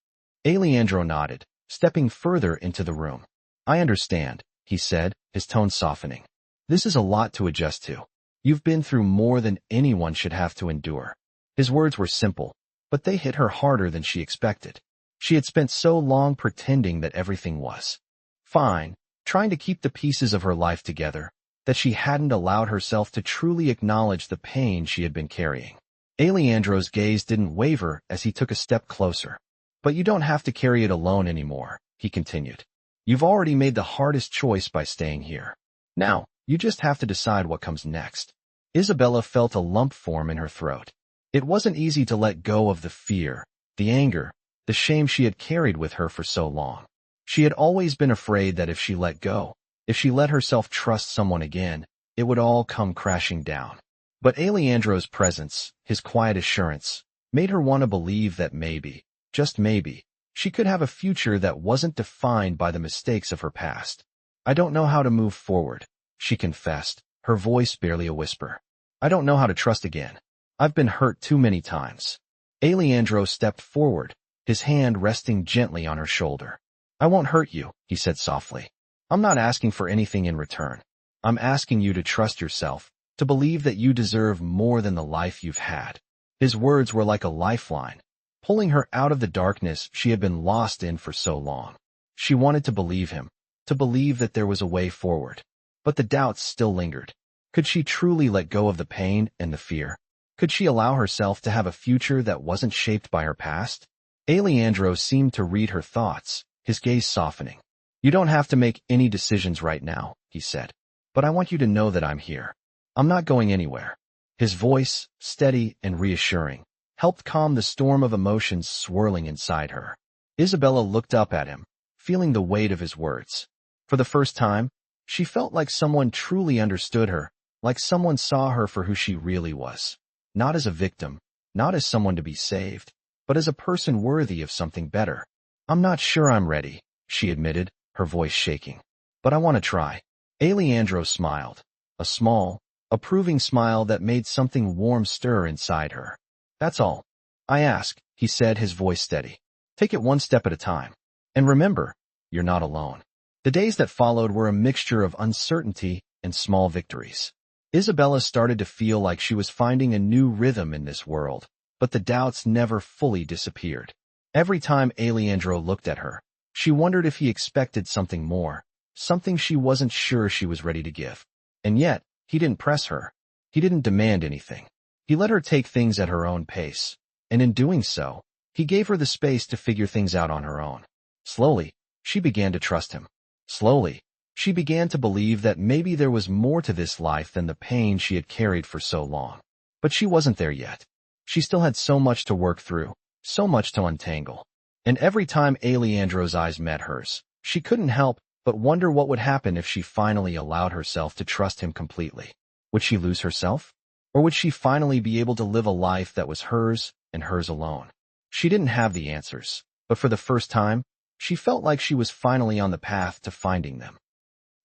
Aleandro nodded, stepping further into the room. "I understand," he said, his tone softening. "This is a lot to adjust to. You've been through more than anyone should have to endure." His words were simple, but they hit her harder than she expected. She had spent so long pretending that everything was fine, trying to keep the pieces of her life together, that she hadn't allowed herself to truly acknowledge the pain she had been carrying. Aleandro's gaze didn't waver as he took a step closer. "But you don't have to carry it alone anymore," he continued. "You've already made the hardest choice by staying here. Now, you just have to decide what comes next." Isabella felt a lump form in her throat. It wasn't easy to let go of the fear, the anger, the shame she had carried with her for so long. She had always been afraid that if she let go, if she let herself trust someone again, it would all come crashing down. But Aleandro's presence, his quiet assurance, made her want to believe that maybe, just maybe, she could have a future that wasn't defined by the mistakes of her past. "I don't know how to move forward," she confessed, her voice barely a whisper. "I don't know how to trust again. I've been hurt too many times." Aleandro stepped forward, his hand resting gently on her shoulder. "I won't hurt you," he said softly. "I'm not asking for anything in return. I'm asking you to trust yourself, to believe that you deserve more than the life you've had." His words were like a lifeline, pulling her out of the darkness she had been lost in for so long. She wanted to believe him, to believe that there was a way forward. But the doubts still lingered. Could she truly let go of the pain and the fear? Could she allow herself to have a future that wasn't shaped by her past? Aleandro seemed to read her thoughts, his gaze softening. "You don't have to make any decisions right now," he said. "But I want you to know that I'm here. I'm not going anywhere." His voice, steady and reassuring, helped calm the storm of emotions swirling inside her. Isabella looked up at him, feeling the weight of his words. For the first time, she felt like someone truly understood her, like someone saw her for who she really was. Not as a victim, not as someone to be saved, but as a person worthy of something better. "I'm not sure I'm ready," she admitted, her voice shaking. "But I want to try." Aleandro smiled, a small, approving smile that made something warm stir inside her. "That's all I ask," he said, his voice steady. "Take it one step at a time. And remember, you're not alone." The days that followed were a mixture of uncertainty and small victories. Isabella started to feel like she was finding a new rhythm in this world, but the doubts never fully disappeared. Every time Aleandro looked at her, she wondered if he expected something more, something she wasn't sure she was ready to give. And yet, he didn't press her. He didn't demand anything. He let her take things at her own pace, and in doing so, he gave her the space to figure things out on her own. Slowly, she began to trust him. Slowly, she began to believe that maybe there was more to this life than the pain she had carried for so long. But she wasn't there yet. She still had so much to work through, so much to untangle. And every time Aleandro's eyes met hers, she couldn't help but wonder what would happen if she finally allowed herself to trust him completely. Would she lose herself? Or would she finally be able to live a life that was hers and hers alone? She didn't have the answers, but for the first time, she felt like she was finally on the path to finding them.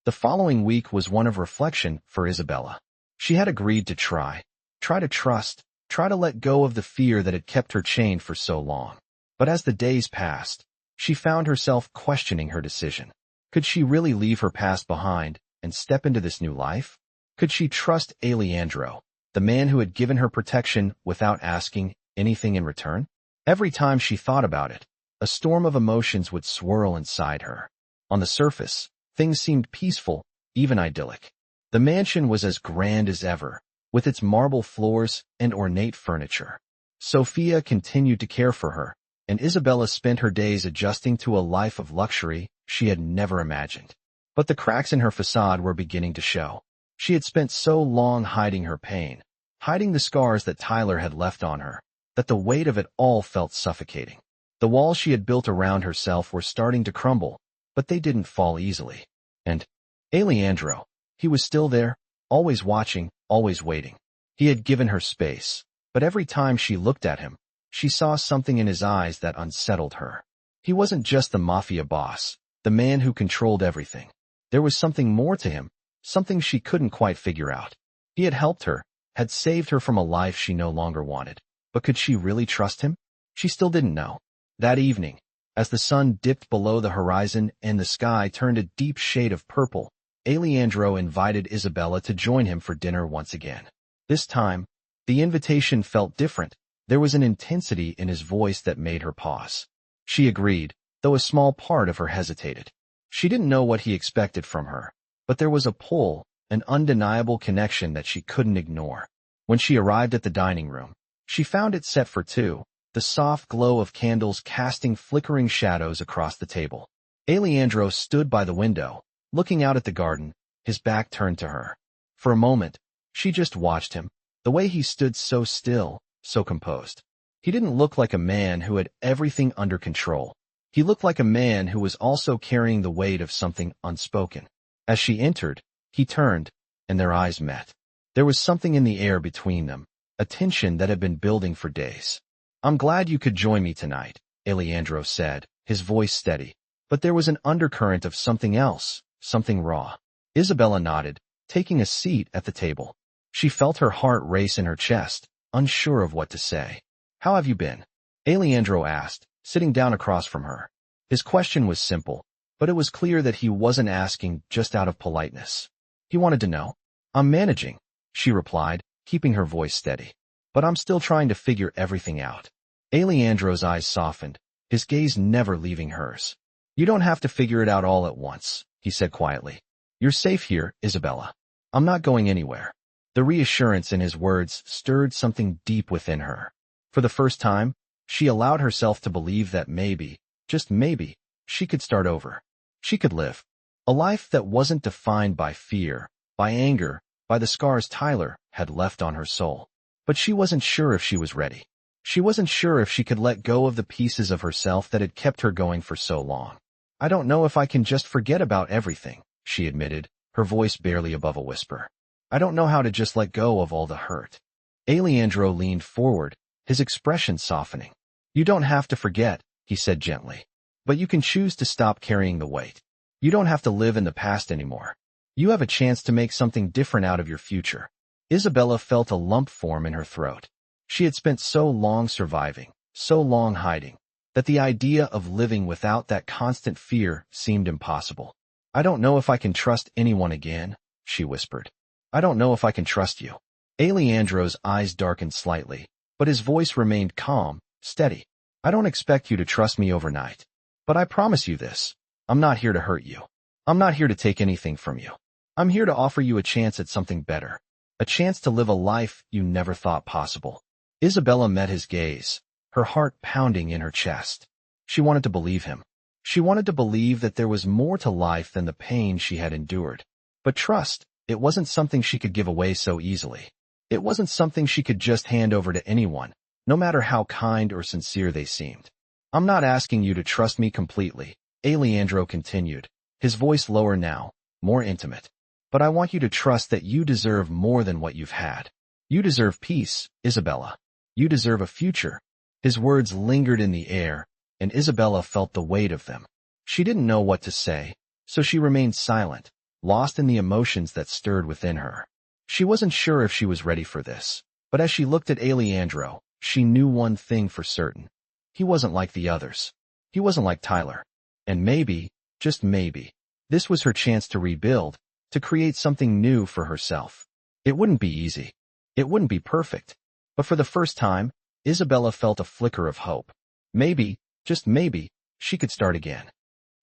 The following week was one of reflection for Isabella. She had agreed to try to trust, try to let go of the fear that had kept her chained for so long. But as the days passed, she found herself questioning her decision. Could she really leave her past behind and step into this new life? Could she trust Aleandro, the man who had given her protection without asking anything in return? Every time she thought about it, a storm of emotions would swirl inside her. On the surface, things seemed peaceful, even idyllic. The mansion was as grand as ever, with its marble floors and ornate furniture. Sophia continued to care for her, and Isabella spent her days adjusting to a life of luxury she had never imagined. But the cracks in her facade were beginning to show. She had spent so long hiding her pain, hiding the scars that Tyler had left on her, that the weight of it all felt suffocating. The walls she had built around herself were starting to crumble, but they didn't fall easily. And Aleandro, he was still there, always watching, always waiting. He had given her space, but every time she looked at him, she saw something in his eyes that unsettled her. He wasn't just the Mafia boss, the man who controlled everything. There was something more to him, something she couldn't quite figure out. He had helped her, had saved her from a life she no longer wanted. But could she really trust him? She still didn't know. That evening, as the sun dipped below the horizon and the sky turned a deep shade of purple, Aleandro invited Isabella to join him for dinner once again. This time, the invitation felt different. There was an intensity in his voice that made her pause. She agreed, though a small part of her hesitated. She didn't know what he expected from her, but there was a pull, an undeniable connection that she couldn't ignore. When she arrived at the dining room, she found it set for two, the soft glow of candles casting flickering shadows across the table. Aleandro stood by the window, looking out at the garden, his back turned to her. For a moment, she just watched him, the way he stood so still, so composed. He didn't look like a man who had everything under control. He looked like a man who was also carrying the weight of something unspoken. As she entered, he turned, and their eyes met. There was something in the air between them, a tension that had been building for days. "I'm glad you could join me tonight," Aleandro said, his voice steady. But there was an undercurrent of something else, something raw. Isabella nodded, taking a seat at the table. She felt her heart race in her chest, unsure of what to say. "How have you been?" Aleandro asked, sitting down across from her. His question was simple, but it was clear that he wasn't asking just out of politeness. He wanted to know. "I'm managing," she replied, keeping her voice steady. "But I'm still trying to figure everything out." Aleandro's eyes softened, his gaze never leaving hers. "You don't have to figure it out all at once," he said quietly. "You're safe here, Isabella. I'm not going anywhere." The reassurance in his words stirred something deep within her. For the first time, she allowed herself to believe that maybe, just maybe, she could start over. She could live a life that wasn't defined by fear, by anger, by the scars Tyler had left on her soul. But she wasn't sure if she was ready. She wasn't sure if she could let go of the pieces of herself that had kept her going for so long. "I don't know if I can just forget about everything," she admitted, her voice barely above a whisper. "I don't know how to just let go of all the hurt." Aleandro leaned forward, his expression softening. "You don't have to forget," he said gently. "But you can choose to stop carrying the weight. You don't have to live in the past anymore. You have a chance to make something different out of your future." Isabella felt a lump form in her throat. She had spent so long surviving, so long hiding, that the idea of living without that constant fear seemed impossible. "I don't know if I can trust anyone again," she whispered. I don't know if I can trust you. Aleandro's eyes darkened slightly, but his voice remained calm, steady. I don't expect you to trust me overnight. But I promise you this. I'm not here to hurt you. I'm not here to take anything from you. I'm here to offer you a chance at something better. A chance to live a life you never thought possible. Isabella met his gaze, her heart pounding in her chest. She wanted to believe him. She wanted to believe that there was more to life than the pain she had endured. But trust, it wasn't something she could give away so easily. It wasn't something she could just hand over to anyone, no matter how kind or sincere they seemed. I'm not asking you to trust me completely, Aleandro continued, his voice lower now, more intimate. But I want you to trust that you deserve more than what you've had. You deserve peace, Isabella. You deserve a future. His words lingered in the air, and Isabella felt the weight of them. She didn't know what to say, so she remained silent, lost in the emotions that stirred within her. She wasn't sure if she was ready for this, but as she looked at Aleandro, she knew one thing for certain. He wasn't like the others. He wasn't like Tyler. And maybe, just maybe, this was her chance to rebuild, to create something new for herself. It wouldn't be easy. It wouldn't be perfect. But for the first time, Isabella felt a flicker of hope. Maybe, just maybe, she could start again.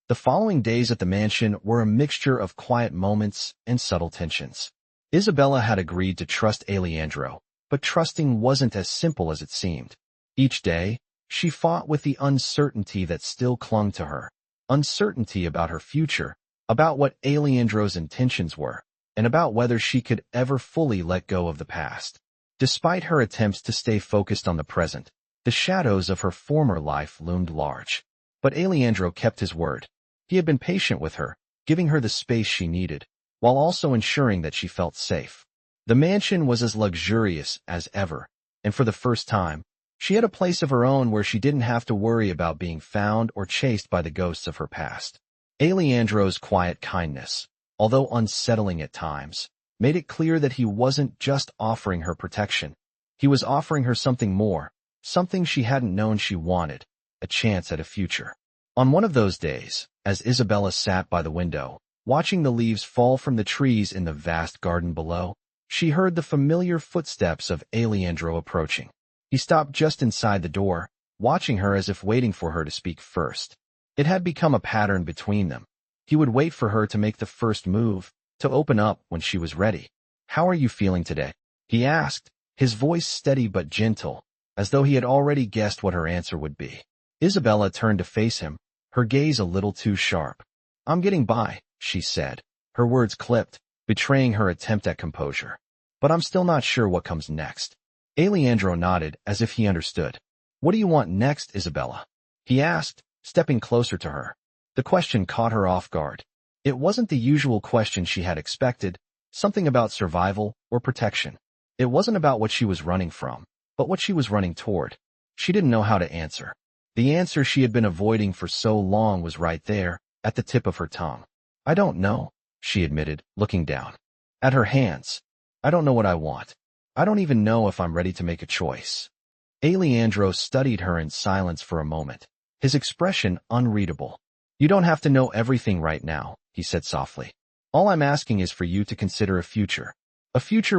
The following days at the mansion were a mixture of quiet moments and subtle tensions. Isabella had agreed to trust Aleandro, but trusting wasn't as simple as it seemed. Each day, she fought with the uncertainty that still clung to her. Uncertainty about her future, about what Aleandro's intentions were, and about whether she could ever fully let go of the past. Despite her attempts to stay focused on the present, the shadows of her former life loomed large. But Aleandro kept his word. He had been patient with her, giving her the space she needed, while also ensuring that she felt safe. The mansion was as luxurious as ever, and for the first time, she had a place of her own where she didn't have to worry about being found or chased by the ghosts of her past. Aleandro's quiet kindness, although unsettling at times, made it clear that he wasn't just offering her protection. He was offering her something more, something she hadn't known she wanted, a chance at a future. On one of those days, as Isabella sat by the window, watching the leaves fall from the trees in the vast garden below, she heard the familiar footsteps of Aleandro approaching. He stopped just inside the door, watching her as if waiting for her to speak first. It had become a pattern between them. He would wait for her to make the first move, to open up when she was ready. How are you feeling today? He asked, his voice steady but gentle, as though he had already guessed what her answer would be. Isabella turned to face him, her gaze a little too sharp. I'm getting by, she said, her words clipped, betraying her attempt at composure. But I'm still not sure what comes next. Aleandro nodded as if he understood. What do you want next, Isabella? He asked, stepping closer to her. The question caught her off guard. It wasn't the usual question she had expected, something about survival or protection. It wasn't about what she was running from, but what she was running toward. She didn't know how to answer. The answer she had been avoiding for so long was right there, at the tip of her tongue. I don't know, she admitted, looking down at her hands. I don't know what I want. I don't even know if I'm ready to make a choice. Aleandro studied her in silence for a moment, his expression unreadable. You don't have to know everything right now, he said softly. All I'm asking is for you to consider a future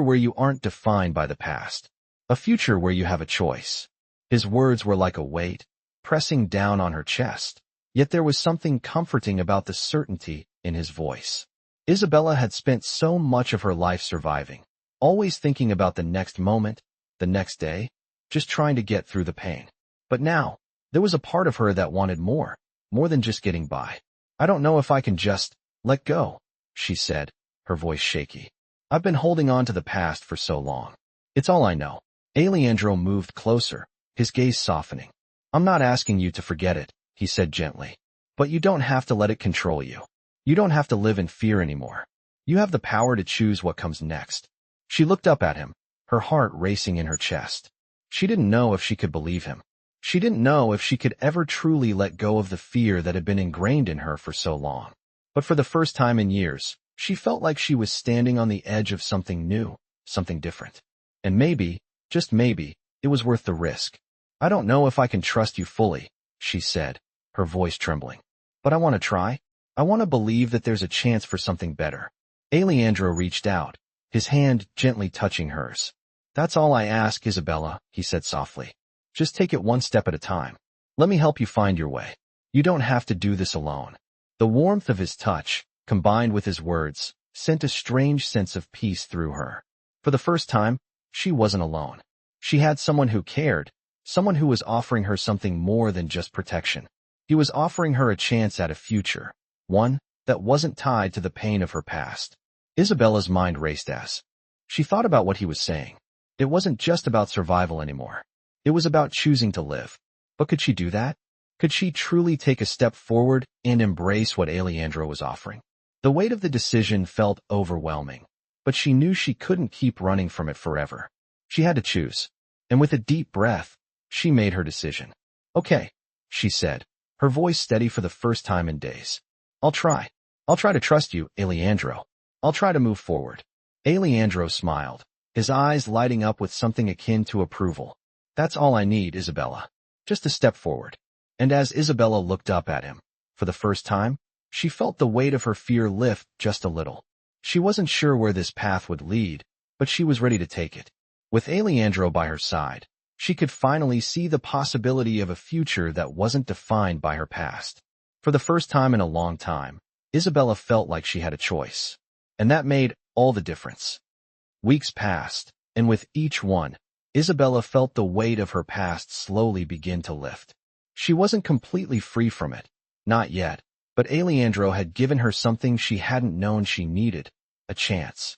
where you aren't defined by the past, a future where you have a choice. His words were like a weight, pressing down on her chest, yet there was something comforting about the certainty in his voice. Isabella had spent so much of her life surviving, always thinking about the next moment, the next day, just trying to get through the pain. But now, there was a part of her that wanted more than just getting by. I don't know if I can just let go, she said, her voice shaky. I've been holding on to the past for so long. It's all I know. Aleandro moved closer, his gaze softening. I'm not asking you to forget it, he said gently. But you don't have to let it control you. You don't have to live in fear anymore. You have the power to choose what comes next. She looked up at him, her heart racing in her chest. She didn't know if she could believe him. She didn't know if she could ever truly let go of the fear that had been ingrained in her for so long. But for the first time in years, she felt like she was standing on the edge of something new, something different. And maybe, just maybe, it was worth the risk. I don't know if I can trust you fully, she said, her voice trembling. But I want to try. I want to believe that there's a chance for something better. Aleandro reached out, his hand gently touching hers. That's all I ask, Isabella, he said softly. Just take it one step at a time. Let me help you find your way. You don't have to do this alone. The warmth of his touch, combined with his words, sent a strange sense of peace through her. For the first time, she wasn't alone. She had someone who cared, someone who was offering her something more than just protection. He was offering her a chance at a future, one that wasn't tied to the pain of her past. Isabella's mind raced as she thought about what he was saying. It wasn't just about survival anymore. It was about choosing to live. But could she do that? Could she truly take a step forward and embrace what Aleandro was offering? The weight of the decision felt overwhelming, but she knew she couldn't keep running from it forever. She had to choose. And with a deep breath, she made her decision. Okay, she said, her voice steady for the first time in days. I'll try. I'll try to trust you, Aleandro. I'll try to move forward. Aleandro smiled, his eyes lighting up with something akin to approval. That's all I need, Isabella. Just a step forward. And as Isabella looked up at him, for the first time, she felt the weight of her fear lift just a little. She wasn't sure where this path would lead, but she was ready to take it. With Aleandro by her side, she could finally see the possibility of a future that wasn't defined by her past. For the first time in a long time, Isabella felt like she had a choice. And that made all the difference. Weeks passed, and with each one, Isabella felt the weight of her past slowly begin to lift. She wasn't completely free from it, not yet, but Aleandro had given her something she hadn't known she needed, a chance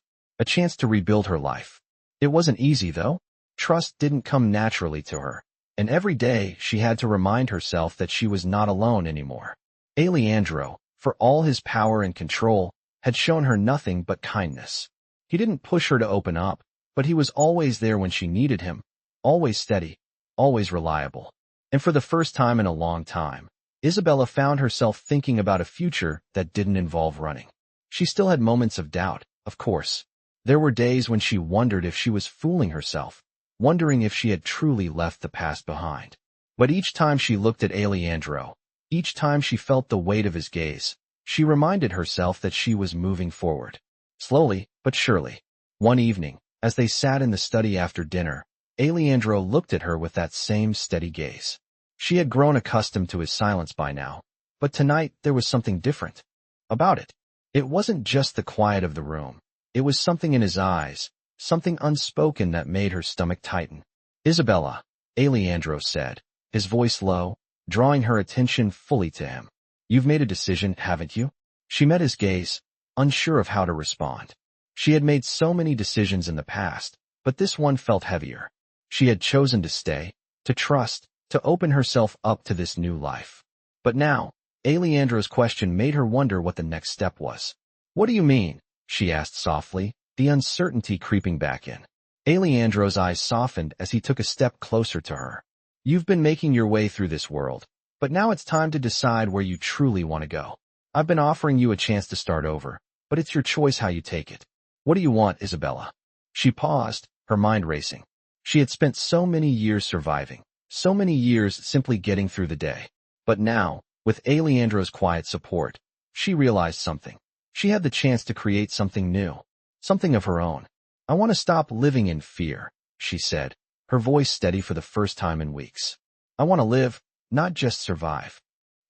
to rebuild her life. It wasn't easy, though. Trust didn't come naturally to her, and every day she had to remind herself that she was not alone anymore. Aleandro, for all his power and control, had shown her nothing but kindness. He didn't push her to open up, but he was always there when she needed him, always steady, always reliable. And for the first time in a long time, Isabella found herself thinking about a future that didn't involve running. She still had moments of doubt, of course. There were days when she wondered if she was fooling herself, wondering if she had truly left the past behind. But each time she looked at Aleandro, each time she felt the weight of his gaze, she reminded herself that she was moving forward. Slowly, but surely. One evening, as they sat in the study after dinner, Aleandro looked at her with that same steady gaze. She had grown accustomed to his silence by now, but tonight there was something different about it. It wasn't just the quiet of the room. It was something in his eyes, something unspoken that made her stomach tighten. Isabella, Aleandro said, his voice low, drawing her attention fully to him. You've made a decision, haven't you? She met his gaze, unsure of how to respond. She had made so many decisions in the past, but this one felt heavier. She had chosen to stay, to trust, to open herself up to this new life. But now, Aleandro's question made her wonder what the next step was. What do you mean? She asked softly, the uncertainty creeping back in. Aleandro's eyes softened as he took a step closer to her. You've been making your way through this world, but now it's time to decide where you truly want to go. I've been offering you a chance to start over, but it's your choice how you take it. What do you want, Isabella? She paused, her mind racing. She had spent so many years surviving, so many years simply getting through the day. But now, with Aleandro's quiet support, she realized something. She had the chance to create something new, something of her own. I want to stop living in fear, she said, her voice steady for the first time in weeks. I want to live, not just survive.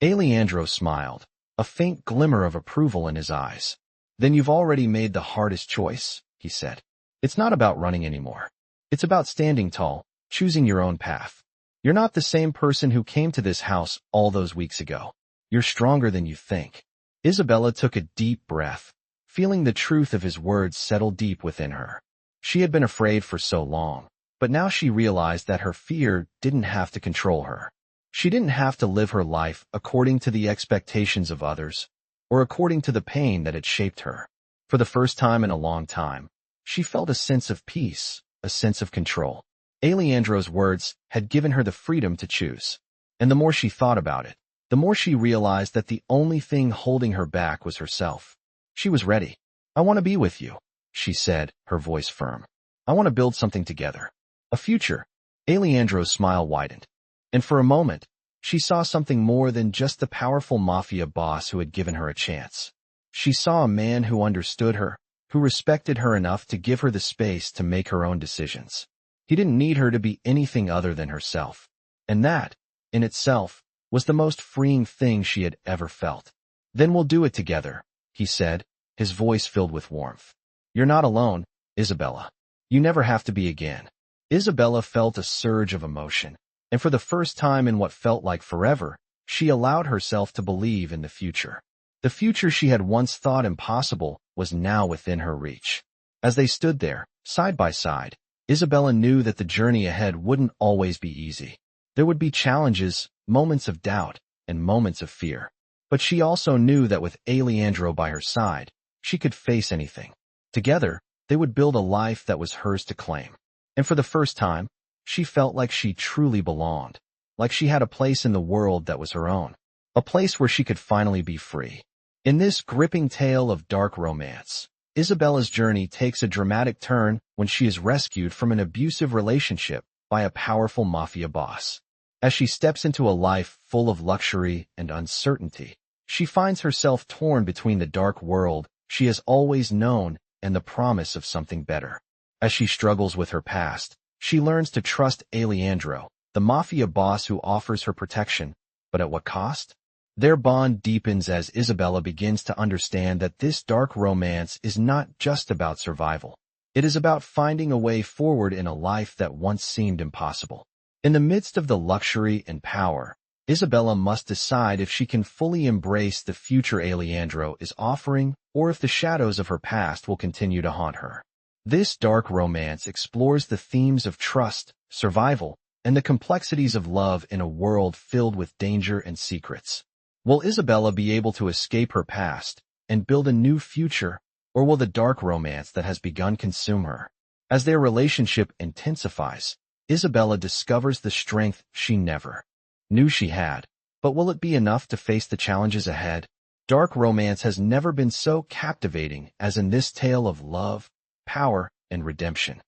Aleandro smiled, a faint glimmer of approval in his eyes. Then you've already made the hardest choice, he said. It's not about running anymore. It's about standing tall, choosing your own path. You're not the same person who came to this house all those weeks ago. You're stronger than you think. Isabella took a deep breath, feeling the truth of his words settle deep within her. She had been afraid for so long, but now she realized that her fear didn't have to control her. She didn't have to live her life according to the expectations of others, or according to the pain that had shaped her. For the first time in a long time, she felt a sense of peace, a sense of control. Aleandro's words had given her the freedom to choose. And the more she thought about it, the more she realized that the only thing holding her back was herself. She was ready. I want to be with you, she said, her voice firm. I want to build something together. A future. Aleandro's smile widened. And for a moment, she saw something more than just the powerful Mafia boss who had given her a chance. She saw a man who understood her, who respected her enough to give her the space to make her own decisions. He didn't need her to be anything other than herself. And that, in itself, was the most freeing thing she had ever felt. "Then we'll do it together," he said, his voice filled with warmth. "You're not alone, Isabella. You never have to be again." Isabella felt a surge of emotion, and for the first time in what felt like forever, she allowed herself to believe in the future. The future she had once thought impossible was now within her reach. As they stood there, side by side, Isabella knew that the journey ahead wouldn't always be easy. There would be challenges, moments of doubt, and moments of fear. But she also knew that with Aleandro by her side, she could face anything. Together, they would build a life that was hers to claim. And for the first time, she felt like she truly belonged, like she had a place in the world that was her own, a place where she could finally be free. In this gripping tale of dark romance, Isabella's journey takes a dramatic turn when she is rescued from an abusive relationship by a powerful mafia boss. As she steps into a life full of luxury and uncertainty, she finds herself torn between the dark world she has always known and the promise of something better. As she struggles with her past, she learns to trust Aleandro, the mafia boss who offers her protection, but at what cost? Their bond deepens as Isabella begins to understand that this dark romance is not just about survival. It is about finding a way forward in a life that once seemed impossible. In the midst of the luxury and power, Isabella must decide if she can fully embrace the future Aleandro is offering or if the shadows of her past will continue to haunt her. This dark romance explores the themes of trust, survival, and the complexities of love in a world filled with danger and secrets. Will Isabella be able to escape her past and build a new future, or will the dark romance that has begun consume her? As their relationship intensifies, Isabella discovers the strength she never knew she had. But will it be enough to face the challenges ahead? Dark romance has never been so captivating as in this tale of love, power, and redemption.